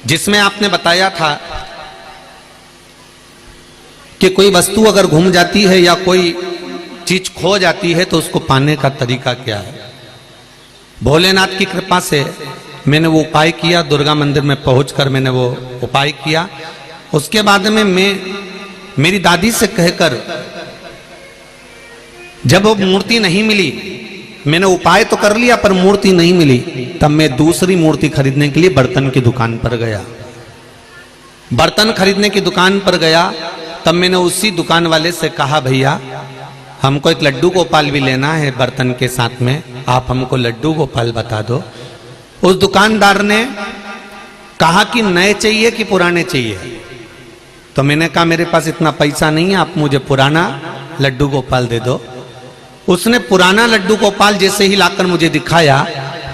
जिसमें आपने बताया था कि कोई वस्तु अगर घूम जाती है या कोई चीज खो जाती है तो उसको पाने का तरीका क्या है। भोलेनाथ की कृपा से मैंने वो उपाय किया, दुर्गा मंदिर में पहुंचकर मैंने वो उपाय किया। उसके बाद में मैं मेरी दादी से कहकर, जब वो मूर्ति नहीं मिली, मैंने उपाय तो कर लिया पर मूर्ति नहीं मिली, तब मैं दूसरी मूर्ति खरीदने के लिए बर्तन की दुकान पर गया। बर्तन खरीदने की दुकान पर गया, तब मैंने उसी दुकान वाले से कहा, भैया हमको एक लड्डू गोपाल भी लेना है बर्तन के साथ में, आप हमको लड्डू गोपाल बता दो। उस दुकानदार ने कहा कि नए चाहिए कि पुराने चाहिए। तो मैंने कहा मेरे पास इतना पैसा नहीं है, आप मुझे पुराना लड्डू गोपाल दे दो। उसने पुराना लड्डू गोपाल जैसे ही लाकर मुझे दिखाया,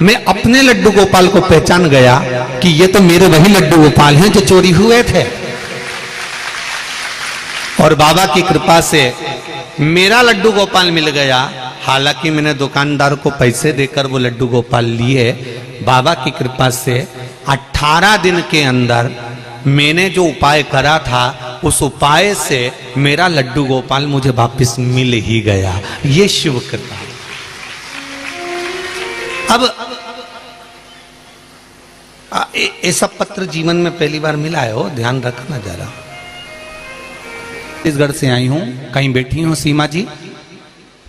मैं अपने लड्डू गोपाल को पहचान गया कि ये तो मेरे वही लड्डू गोपाल हैं जो चोरी हुए थे। और बाबा की कृपा से मेरा लड्डू गोपाल मिल गया। हालांकि मैंने दुकानदार को पैसे देकर वो लड्डू गोपाल लिए। बाबा की कृपा से 18 दिन के अंदर मैंने जो उपाय करा था, उस उपाय से मेरा लड्डू गोपाल मुझे वापस मिल ही गया। ये शिव कृपा। अब ऐसा पत्र जीवन में पहली बार मिला है, हो ध्यान रखना जरा। छत्तीसगढ़ से आई हूं, कहीं बैठी हूं सीमा जी।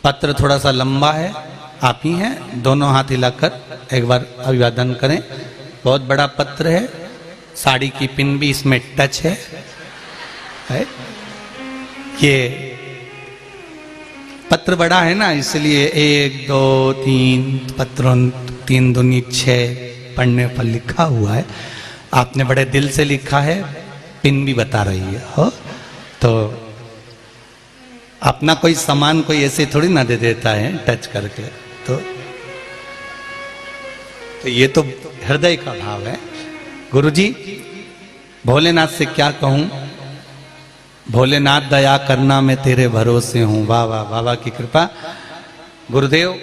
पत्र थोड़ा सा लंबा है, आप ही हैं, दोनों हाथ हिलाकर एक बार अभिवादन करें। बहुत बड़ा पत्र है, साड़ी की पिन भी इसमें टच है। ये पत्र बड़ा है ना, इसलिए 1 2 3 पत्रों 3 दूनी 6 पढ़ने पर लिखा हुआ है। आपने बड़े दिल से लिखा है, पिन भी बता रही है। हो तो अपना कोई सामान कोई ऐसे थोड़ी ना दे देता है टच करके। तो ये तो हृदय का भाव है। गुरुजी, भोलेनाथ से क्या कहूं, भोलेनाथ दया करना मैं तेरे भरोसे हूं। वाह वाह, बाबा की कृपा। गुरुदेव,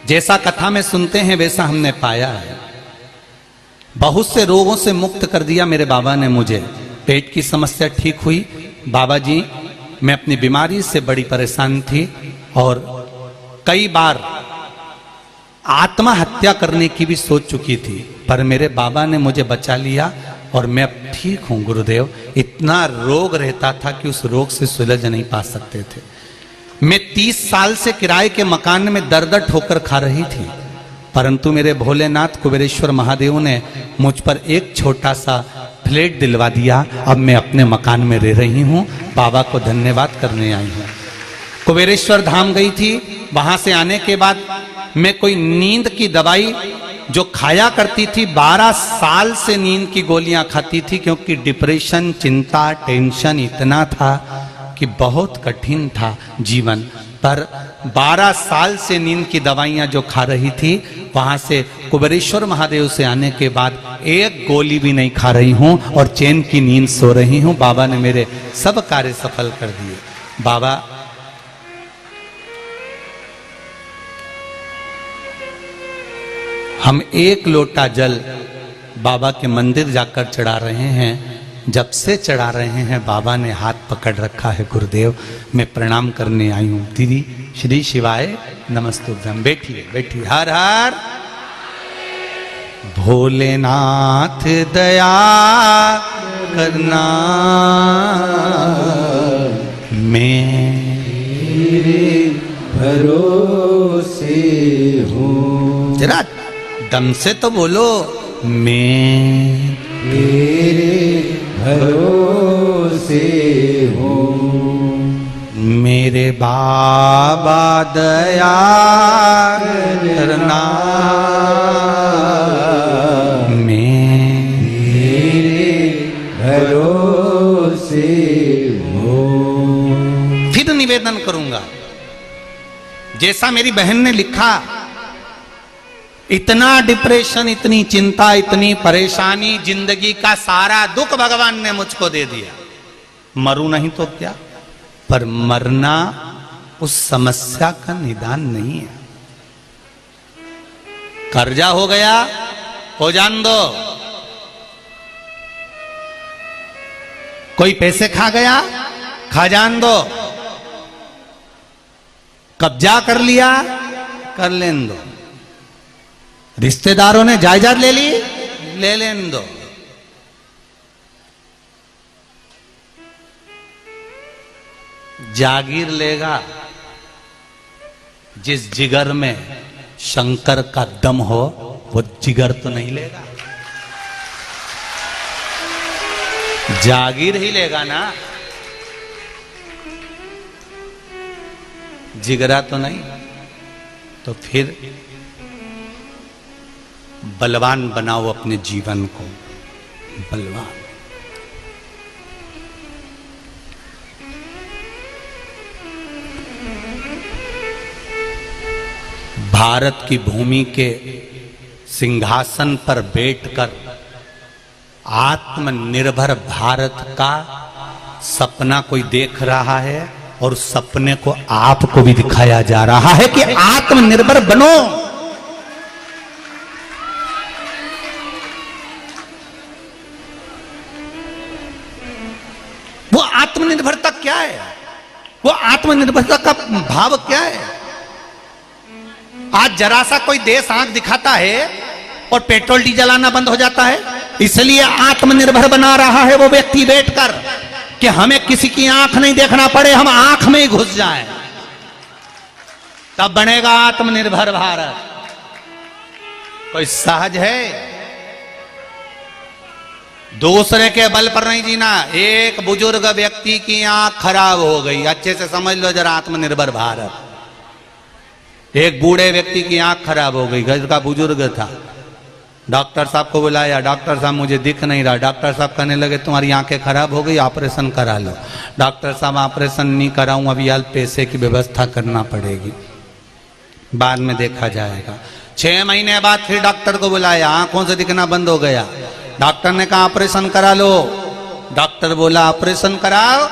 जैसा कथा में सुनते हैं वैसा हमने पाया है। बहुत से रोगों से मुक्त कर दिया मेरे बाबा ने मुझे। पेट की समस्या ठीक हुई। बाबा जी, मैं अपनी बीमारी से बड़ी परेशान थी और कई बार आत्महत्या करने की भी सोच चुकी थी, पर मेरे बाबा ने मुझे बचा लिया और मैं अब ठीक हूं। गुरुदेव, इतना रोग रहता था कि उस रोग से सुलझ नहीं पा सकते थे। मैं 30 साल से किराए के मकान में दर-दर ठोकर खा रही थी, परंतु मेरे भोलेनाथ कुबेरेश्वर महादेव ने मुझ पर एक छोटा सा फ्लैट दिलवा दिया। अब मैं अपने मकान में रह रही हूं। बाबा को धन्यवाद करने आई हूं। कुबेरेश्वर धाम गई थी, वहां से आने के बाद मैं कोई नींद की दवाई जो खाया करती थी, 12 साल से नींद की गोलियां खाती थी, क्योंकि डिप्रेशन, चिंता, टेंशन इतना था कि बहुत कठिन था जीवन। पर 12 साल से नींद की दवाइयां जो खा रही थी, वहां से कुबेरेश्वर महादेव से आने के बाद एक गोली भी नहीं खा रही हूं और चैन की नींद सो रही हूं। बाबा ने मेरे सब कार्य सफल कर दिए। बाबा, हम 1 लोटा जल बाबा के मंदिर जाकर चढ़ा रहे हैं। जब से चढ़ा रहे हैं, बाबा ने हाथ पकड़ रखा है। गुरुदेव, मैं प्रणाम करने आई हूं। दीदी, श्री शिवाय नमस्तुभ्यम। बैठिए बैठिए। हर हर भोलेनाथ दया करना, मेरे भरोसे हूँ। जरा दम से तो बोलो, मैं तेरे भरोसे हूँ। मेरे बाबा दया करना, मेरे भरोसे हो। फिर निवेदन करूंगा, जैसा मेरी बहन ने लिखा, इतना डिप्रेशन, इतनी चिंता, इतनी परेशानी, जिंदगी का सारा दुख भगवान ने मुझको दे दिया। मरूं नहीं तो क्या, पर मरना उस समस्या का निदान नहीं है। कर्जा हो गया, हो जान दो। कोई पैसे खा गया, खा जान दो। कब्जा कर लिया, कर लेन दो। रिश्तेदारों ने जायदाद ले ली, ले लेन दो। जागीर लेगा जिस जिगर में शंकर का दम हो, वो जिगर तो नहीं लेगा। जागीर ही लेगा ना, जिगरा तो नहीं। तो फिर बलवान बनाओ अपने जीवन को, बलवान। भारत की भूमि के सिंहासन पर बैठकर आत्मनिर्भर भारत का सपना कोई देख रहा है, और सपने को आपको भी दिखाया जा रहा है कि आत्मनिर्भर बनो। वो आत्मनिर्भरता क्या है? वो आत्मनिर्भरता का भाव क्या है? आज जरा सा कोई देश आंख दिखाता है और पेट्रोल डीजल आना बंद हो जाता है, इसलिए आत्मनिर्भर बना रहा है वो व्यक्ति बैठकर कि हमें किसी की आंख नहीं देखना पड़े, हम आंख में ही घुस जाएं, तब बनेगा आत्मनिर्भर भारत। कोई सहज है? दूसरे के बल पर नहीं जीना। एक बुजुर्ग व्यक्ति की आंख खराब हो गई, अच्छे से समझ लो जरा आत्मनिर्भर भारत। एक बूढ़े व्यक्ति की आंख खराब हो गई, घर का बुजुर्ग था, डॉक्टर साहब को बुलाया। डॉक्टर साहब मुझे दिख नहीं रहा। डॉक्टर साहब कहने लगे तुम्हारी आंखें खराब हो गई, ऑपरेशन करा लो। डॉक्टर साहब ऑपरेशन नहीं कराऊं, अभी यार पैसे की व्यवस्था करना पड़ेगी, बाद में देखा जाएगा। 6 महीने बाद फिर डॉक्टर को बुलाया, आंखों से दिखना बंद हो गया। डॉक्टर ने कहा ऑपरेशन करा लो। डॉक्टर बोला ऑपरेशन कराओ,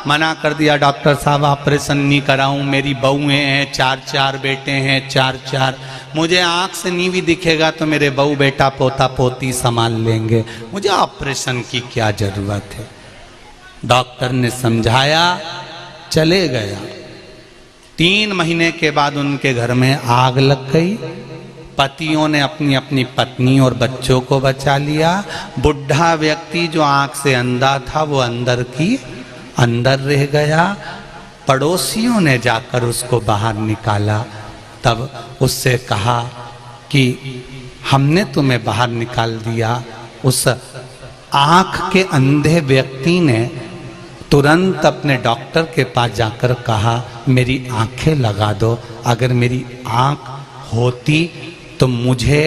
मना कर दिया। डॉक्टर साहब ऑपरेशन नहीं कराऊं, मेरी बहुएं हैं, 4 बेटे हैं, 4 मुझे आंख से नहीं भी दिखेगा तो मेरे बहू बेटा पोता पोती संभाल लेंगे, मुझे ऑपरेशन की क्या जरूरत है। डॉक्टर ने समझाया, चले गया। 3 महीने के बाद उनके घर में आग लग गई। पतियों ने अपनी अपनी पत्नी और बच्चों को बचा लिया। बुढ़ा व्यक्ति जो आंख से अंधा था वो अंदर रह गया। पड़ोसियों ने जाकर उसको बाहर निकाला, तब उससे कहा कि हमने तुम्हें बाहर निकाल दिया। उस आंख के अंधे व्यक्ति ने तुरंत अपने डॉक्टर के पास जाकर कहा मेरी आंखें लगा दो, अगर मेरी आंख होती तो मुझे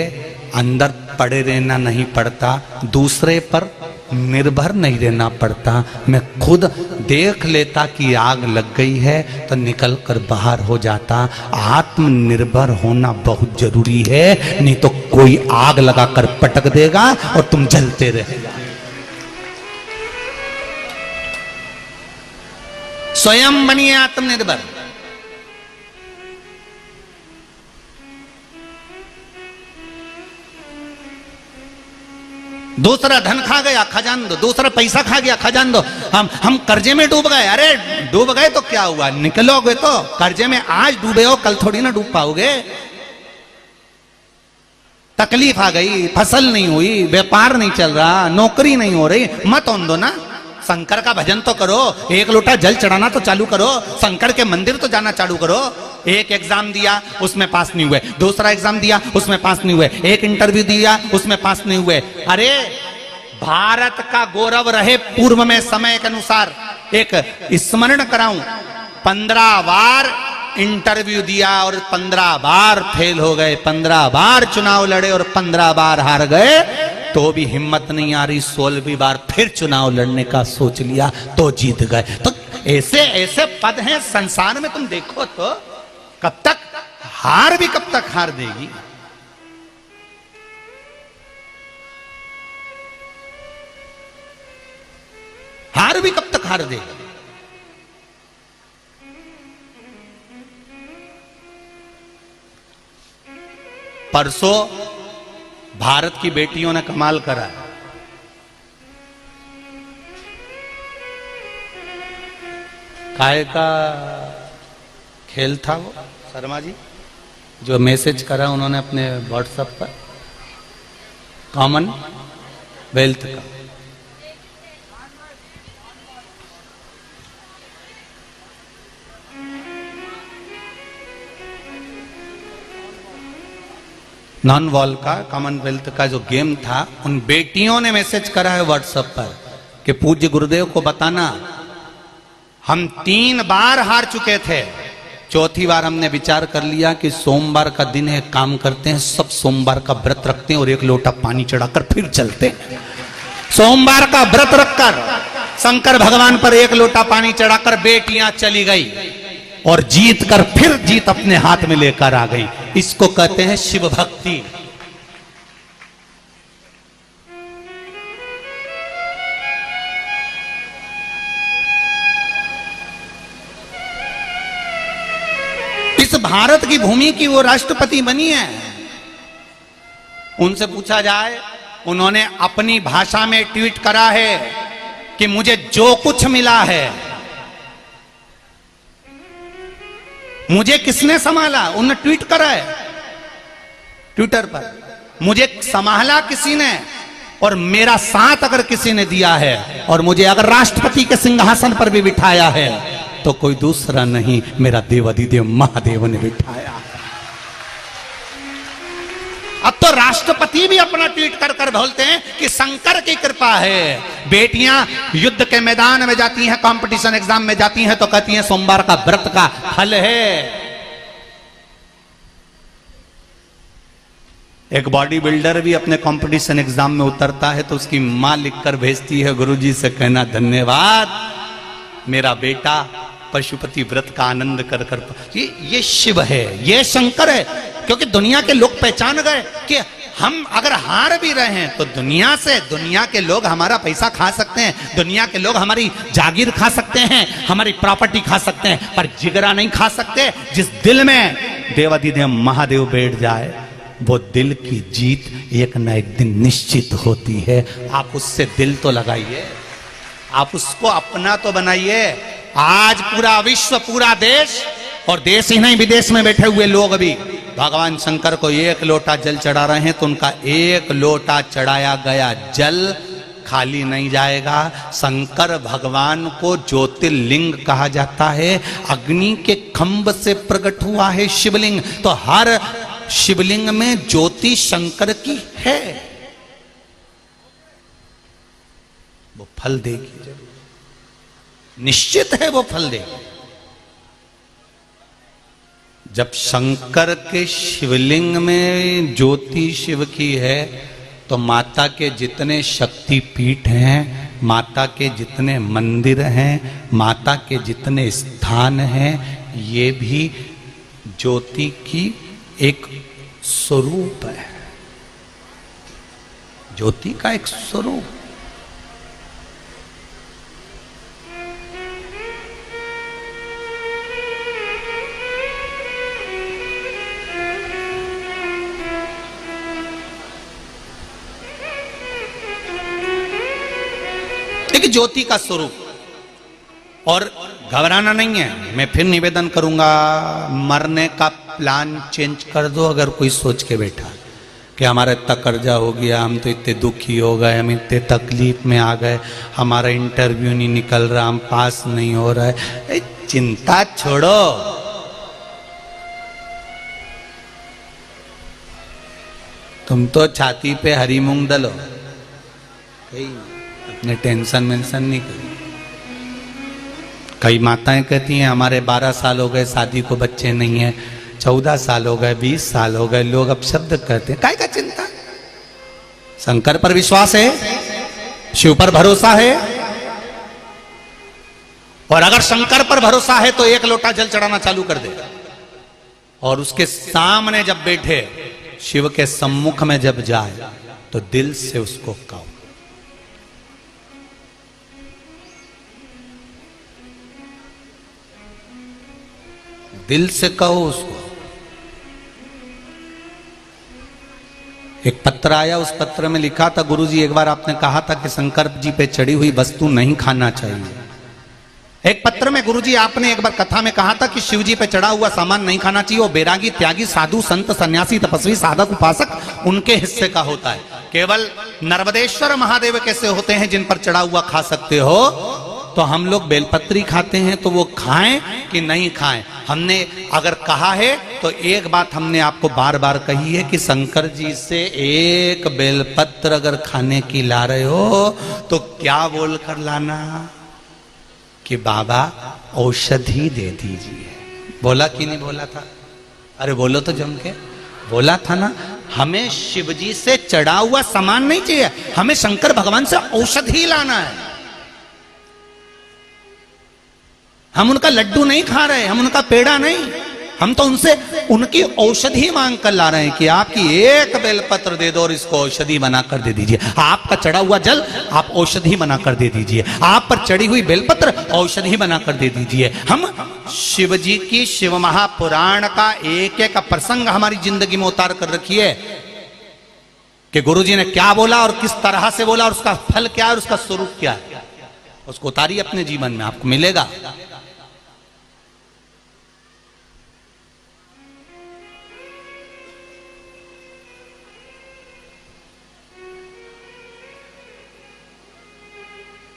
अंदर पड़े रहना नहीं पड़ता, दूसरे पर निर्भर नहीं रहना पड़ता, मैं खुद देख लेता कि आग लग गई है तो निकल कर बाहर हो जाता। आत्मनिर्भर होना बहुत जरूरी है, नहीं तो कोई आग लगाकर पटक देगा और तुम जलते रहेगा। स्वयं बनिए आत्मनिर्भर। दूसरा धन खा गया, खजान दो। दूसरा पैसा खा गया, खजान दो। हम कर्जे में डूब गए। अरे डूब गए तो क्या हुआ, निकलोगे तो। कर्जे में आज डूबे हो, कल थोड़ी ना डूब पाओगे। तकलीफ आ गई, फसल नहीं हुई, व्यापार नहीं चल रहा, नौकरी नहीं हो रही, मत ओन दो ना। शंकर का भजन तो करो, एक लोटा जल चढ़ाना तो चालू करो, शंकर के मंदिर तो जाना चालू करो। एक एग्जाम दिया उसमें पास नहीं हुए, दूसरा एग्जाम दिया उसमें पास नहीं हुए, एक इंटरव्यू दिया उसमें पास नहीं हुए। अरे भारत का गौरव रहे पूर्व में समय के अनुसार एक स्मरण कराऊं, 15 बार इंटरव्यू दिया और 15 बार फेल हो गए, 15 बार चुनाव लड़े और 15 बार हार गए, तो भी हिम्मत नहीं आ रही। 16वीं बार फिर चुनाव लड़ने का सोच लिया तो जीत गए। तो ऐसे ऐसे पद हैं संसार में, तुम देखो तो कब तक हार भी कब तक हार देगी। हार भी कब तक हार देगी। परसों भारत की बेटियों ने कमाल करा। काय का खेल था वो शर्मा जी जो मैसेज करा उन्होंने अपने व्हाट्सएप पर, कॉमनवेल्थ का। नॉन वॉल का कॉमनवेल्थ का जो गेम था, उन बेटियों ने मैसेज करा है व्हाट्सएप पर कि पूज्य गुरुदेव को बताना हम 3 बार हार चुके थे, 4थी बार हमने विचार कर लिया कि सोमवार का दिन है, काम करते हैं, सब सोमवार का व्रत रखते हैं और 1 लोटा पानी चढ़ाकर फिर चलते हैं। सोमवार का व्रत रखकर शंकर भगवान पर 1 लोटा पानी चढ़ाकर बेटियां चली गई और जीत कर फिर जीत अपने हाथ में लेकर आ गई। इसको कहते हैं शिव भक्ति। इस भारत की भूमि की वो राष्ट्रपति बनी है। उनसे पूछा जाए, उन्होंने अपनी भाषा में ट्वीट करा है कि मुझे जो कुछ मिला है, मुझे किसने संभाला, उन्होंने ट्वीट करा है ट्विटर पर, मुझे संभाला किसी ने और मेरा साथ अगर किसी ने दिया है और मुझे अगर राष्ट्रपति के सिंहासन पर भी बिठाया है तो कोई दूसरा नहीं, मेरा देवाधिदेव महादेव ने बिठाया। अब तो राष्ट्रपति भी अपना ट्वीट कर कर बोलते हैं कि शंकर की कृपा है। बेटियां युद्ध के मैदान में जाती हैं, कंपटीशन एग्जाम में जाती हैं तो कहती हैं सोमवार का व्रत का फल है। एक बॉडी बिल्डर भी अपने कंपटीशन एग्जाम में उतरता है तो उसकी मां लिखकर भेजती है, गुरुजी से कहना धन्यवाद, मेरा बेटा पशुपति व्रत का आनंद कर कर। ये शिव है, ये शंकर है। क्योंकि दुनिया के लोग पहचान गए कि हम अगर हार भी रहे हैं तो दुनिया के लोग हमारा पैसा खा सकते हैं, दुनिया के लोग हमारी जागीर खा सकते हैं, हमारी प्रॉपर्टी खा सकते हैं, पर जिगरा नहीं खा सकते। जिस दिल में देवाधिदेव महादेव बैठ जाए वो दिल की जीत एक न एक दिन निश्चित होती है। आप उससे दिल तो लगाइए, आप उसको अपना तो बनाइए। आज पूरा विश्व, पूरा देश, और देश ही नहीं विदेश में बैठे हुए लोग भी भगवान शंकर को 1 लोटा जल चढ़ा रहे हैं तो उनका 1 लोटा चढ़ाया गया जल खाली नहीं जाएगा। शंकर भगवान को ज्योतिर्लिंग कहा जाता है। अग्नि के खंभ से प्रकट हुआ है शिवलिंग, तो हर शिवलिंग में ज्योति शंकर की है। वो फल देगी जरूर, निश्चित है वो फल देगी। जब शंकर के शिवलिंग में ज्योति शिव की है तो माता के जितने शक्तिपीठ हैं, माता के जितने मंदिर हैं, माता के जितने स्थान हैं, ये भी ज्योति की एक स्वरूप है, ज्योति का एक स्वरूप। ज्योति का स्वरूप। और घबराना नहीं है, मैं फिर निवेदन करूंगा, मरने का प्लान चेंज कर दो। अगर कोई सोच के बैठा कि हमारा इतना कर्जा हो गया, हम तो इतने दुखी हो गए, हम इतने तकलीफ में आ गए, हमारा इंटरव्यू नहीं निकल रहा, हम पास नहीं हो रहा है, चिंता छोड़ो। तुम तो छाती पे हरी मूंग दलो, अपने टेंशन मेंशन नहीं करो। कई माताएं कहती हैं हमारे 12 साल हो गए शादी को, बच्चे नहीं है, 14 साल हो गए, 20 साल हो गए, लोग अब शब्द कहते हैं। काय का चिंता? शंकर पर विश्वास है, शिव पर भरोसा है, और अगर शंकर पर भरोसा है तो 1 लोटा जल चढ़ाना चालू कर दे, और उसके सामने जब बैठे, शिव के सम्मुख में जब जाए तो दिल से उसको कहो। दिल से कहो उसको। एक पत्र आया, उस पत्र में लिखा था, गुरुजी एक बार आपने कहा था कि शंकर जी पे चढ़ी हुई वस्तु नहीं खाना चाहिए। एक पत्र में गुरुजी आपने एक बार कथा में कहा था कि शिव जी पे चढ़ा हुआ सामान नहीं खाना चाहिए, वो बैरागी, त्यागी, साधु, संत, सन्यासी, तपस्वी, साधक, उपासक उनके हिस्से का होता है। केवल नर्मदेश्वर महादेव कैसे होते हैं जिन पर चढ़ा हुआ खा सकते हो, तो हम लोग बेलपत्री खाते हैं, तो वो खाएं कि नहीं खाएं। हमने अगर कहा है तो एक बात हमने आपको बार बार कही है कि शंकर जी से एक बेलपत्र अगर खाने की ला रहे हो तो क्या बोलकर लाना कि बाबा औषधि दे दीजिए। बोला कि नहीं बोला था? अरे बोलो तो जम के, बोला था ना। हमें शिवजी से चढ़ा हुआ सामान नहीं चाहिए, हमें शंकर भगवान से औषधि लाना है। हम उनका लड्डू नहीं खा रहे, हम उनका पेड़ा नहीं, हम तो उनसे उनकी औषधि मांग कर ला रहे हैं कि आपकी एक बेलपत्र दे दो और इसको औषधि बनाकर दे दीजिए। आपका चढ़ा हुआ जल आप औषधि बनाकर दे दीजिए, आप पर चढ़ी हुई बेलपत्र औषधि बनाकर दे दीजिए। हम शिव जी की शिव महापुराण का एक एक प्रसंग हमारी जिंदगी में उतार कर रखिए कि गुरु जी ने क्या बोला और किस तरह से बोला और उसका फल क्या है और उसका स्वरूप क्या है, उसको उतारिए अपने जीवन में, आपको मिलेगा।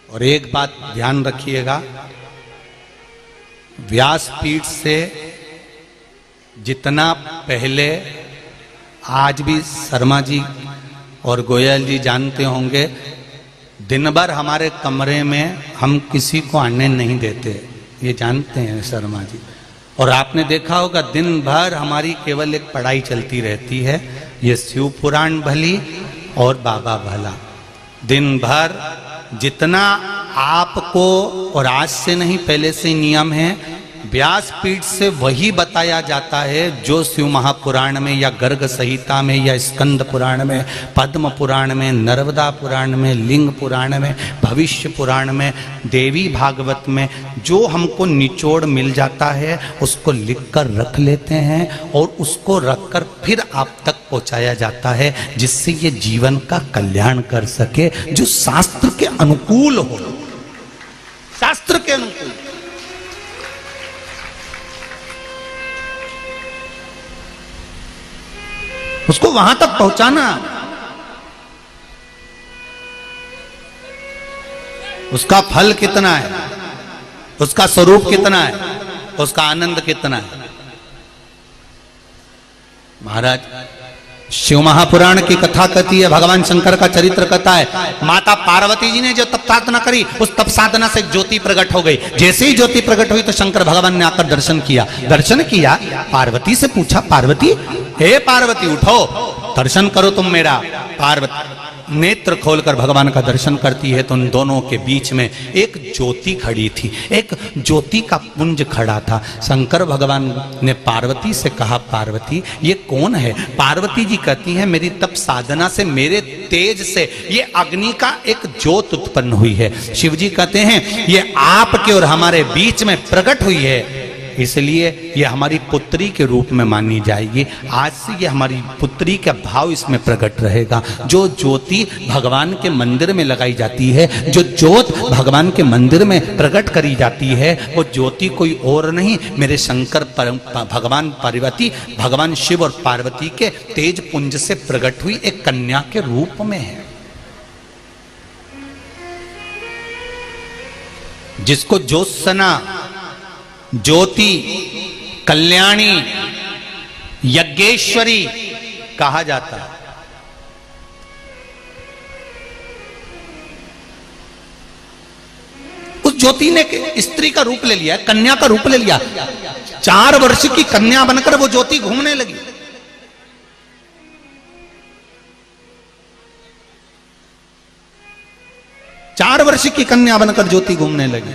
और एक बात ध्यान रखिएगा, व्यासपीठ से जितना पहले, आज भी शर्मा जी और गोयल जी जानते होंगे, दिन भर हमारे कमरे में हम किसी को आने नहीं देते, ये जानते हैं शर्मा जी। और आपने देखा होगा दिन भर हमारी केवल एक पढ़ाई चलती रहती है, ये शिव पुराण भली और बाबा भला। दिन भर जितना आपको, और आज से नहीं पहले से नियम है, व्यासपीठ से वही बताया जाता है जो शिव महापुराण में या गर्ग संहिता में या स्कंद पुराण में, पद्म पुराण में, नर्मदा पुराण में, लिंग पुराण में, भविष्य पुराण में, देवी भागवत में जो हमको निचोड़ मिल जाता है उसको लिखकर रख लेते हैं और उसको रखकर फिर आप तक पहुंचाया जाता है, जिससे ये जीवन का कल्याण कर सके, जो शास्त्र के अनुकूल हो, शास्त्र के अनुकूल। उसको वहां तक पहुंचाना, उसका फल कितना है, उसका स्वरूप कितना है, उसका आनंद कितना है। महाराज शिव महापुराण की कथा कहती है, भगवान शंकर का चरित्र कथा है। माता पार्वती जी ने जो तप साधना करी, उस तप साधना से ज्योति प्रकट हो गई। जैसे ही ज्योति प्रकट हुई तो शंकर भगवान ने आकर दर्शन किया। दर्शन किया, पार्वती से पूछा, पार्वती, हे पार्वती उठो, दर्शन करो तुम मेरा। पार्वती नेत्र खोलकर भगवान का दर्शन करती है तो उन दोनों के बीच में एक ज्योति खड़ी थी, एक ज्योति का पुंज खड़ा था। शंकर भगवान ने पार्वती से कहा, पार्वती ये कौन है? पार्वती जी कहती हैं, मेरी तप साधना से, मेरे तेज से ये अग्नि का एक ज्योत उत्पन्न हुई है। शिव जी कहते हैं ये आपके और हमारे बीच में प्रकट हुई है, इसलिए ये हमारी पुत्री के रूप में मानी जाएगी। आज से ये हमारी पुत्री का भाव इसमें प्रकट रहेगा। जो ज्योति भगवान के मंदिर में लगाई जाती है, जो ज्योत भगवान के मंदिर में प्रकट करी जाती है, वो ज्योति कोई और नहीं, मेरे शंकर भगवान पार्वती, भगवान शिव और पार्वती के तेज पुंज से प्रकट हुई एक कन्या के रूप में है। जिसको ज्योत्सना, ज्योति, कल्याणी, यज्ञेश्वरी कहा जाता है। उस ज्योति ने स्त्री का रूप ले लिया, कन्या का रूप ले लिया। 4 वर्ष की कन्या बनकर वो ज्योति घूमने लगी। चार वर्ष की कन्या बनकर ज्योति घूमने लगी।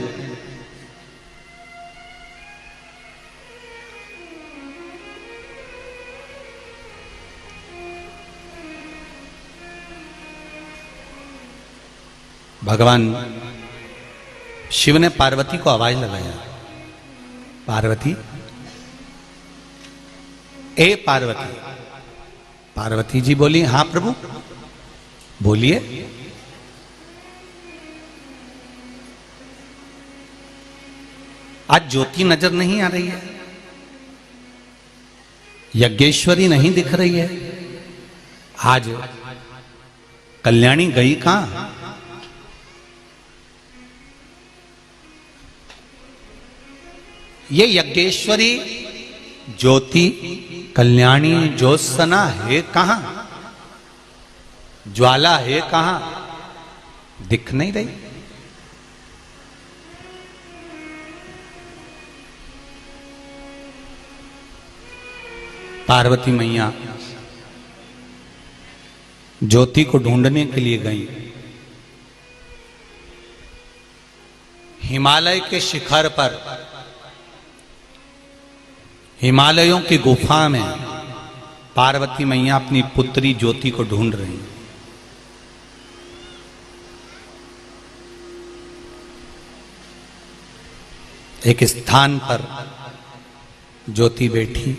भगवान शिव ने पार्वती को आवाज लगाया, पार्वती, ए पार्वती। पार्वती जी बोली, हां प्रभु बोलिए। आज ज्योति नजर नहीं आ रही है, यज्ञेश्वरी नहीं दिख रही है, आज कल्याणी गई कहां? ये यज्ञेश्वरी ज्योति कल्याणी ज्योत्सना है कहां? ज्वाला है कहां? दिख नहीं रही। पार्वती मैया ज्योति को ढूंढने के लिए गई। हिमालय के शिखर पर, हिमालयों की गुफा में पार्वती मैया अपनी पुत्री ज्योति को ढूंढ रही हैं। एक स्थान पर ज्योति बैठी,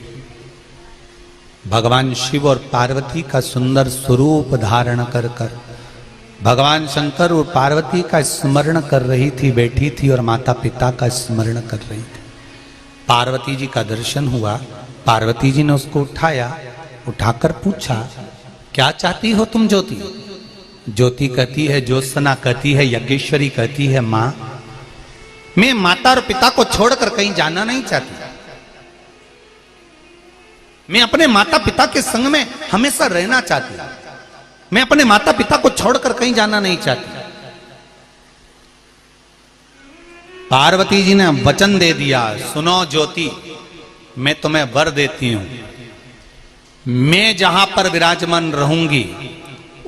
भगवान शिव और पार्वती का सुंदर स्वरूप धारण कर कर भगवान शंकर और पार्वती का स्मरण कर रही थी, बैठी थी और माता पिता का स्मरण कर रही थी। पार्वती जी का दर्शन हुआ। पार्वती जी ने उसको उठाया, उठाकर पूछा, क्या चाहती हो तुम ज्योति? ज्योति कहती है, ज्योत्सना कहती है, यज्ञेश्वरी कहती है, मां मैं माता और पिता को छोड़कर कहीं जाना नहीं चाहती। मैं अपने माता पिता के संग में हमेशा रहना चाहती हूं। मैं अपने माता पिता को छोड़कर कहीं जाना नहीं चाहती। पार्वती जी ने वचन दे दिया, सुनो ज्योति, मैं तुम्हें वर देती हूं, मैं जहां पर विराजमान रहूंगी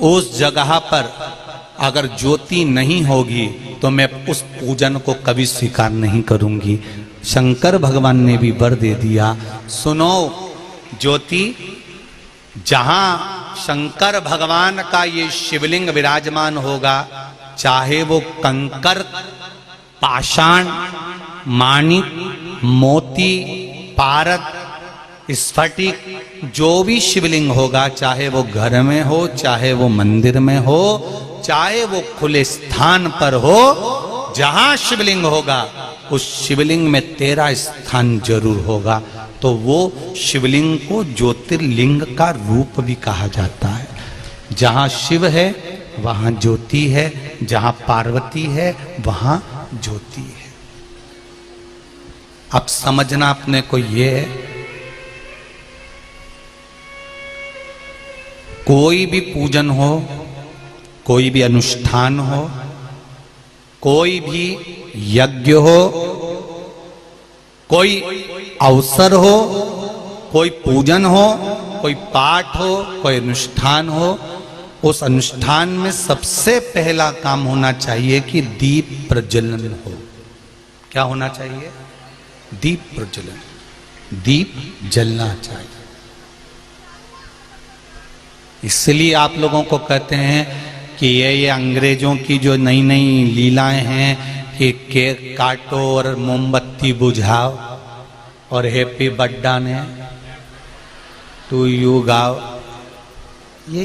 उस जगह पर अगर ज्योति नहीं होगी तो मैं उस पूजन को कभी स्वीकार नहीं करूंगी। शंकर भगवान ने भी वर दे दिया, सुनो ज्योति, जहां शंकर भगवान का ये शिवलिंग विराजमान होगा, चाहे वो कंकर, पाषाण, माणिक, मोती, पारद, स्फटिक, जो भी शिवलिंग होगा, चाहे वो घर में हो, चाहे वो मंदिर में हो, चाहे वो खुले स्थान पर हो, जहां शिवलिंग होगा उस शिवलिंग में तेरा स्थान जरूर होगा। तो वो शिवलिंग को ज्योतिर्लिंग का रूप भी कहा जाता है। जहां शिव है वहां ज्योति है, जहां पार्वती है वहां ज्योति है। अब समझना अपने को ये है, कोई भी पूजन हो, कोई भी अनुष्ठान हो, कोई भी यज्ञ हो, कोई अवसर हो, कोई पूजन हो, कोई पाठ हो, कोई अनुष्ठान हो, उस अनुष्ठान में सबसे पहला काम होना चाहिए कि दीप प्रज्वलन हो। क्या होना चाहिए? दीप प्रज्वलन, दीप जलना चाहिए। इसलिए आप लोगों को कहते हैं कि ये अंग्रेजों की जो नई नई लीलाएं हैं कि केक काटो और मोमबत्ती बुझाओ और हैप्पी बर्थडे ने टू यू गाओ, ये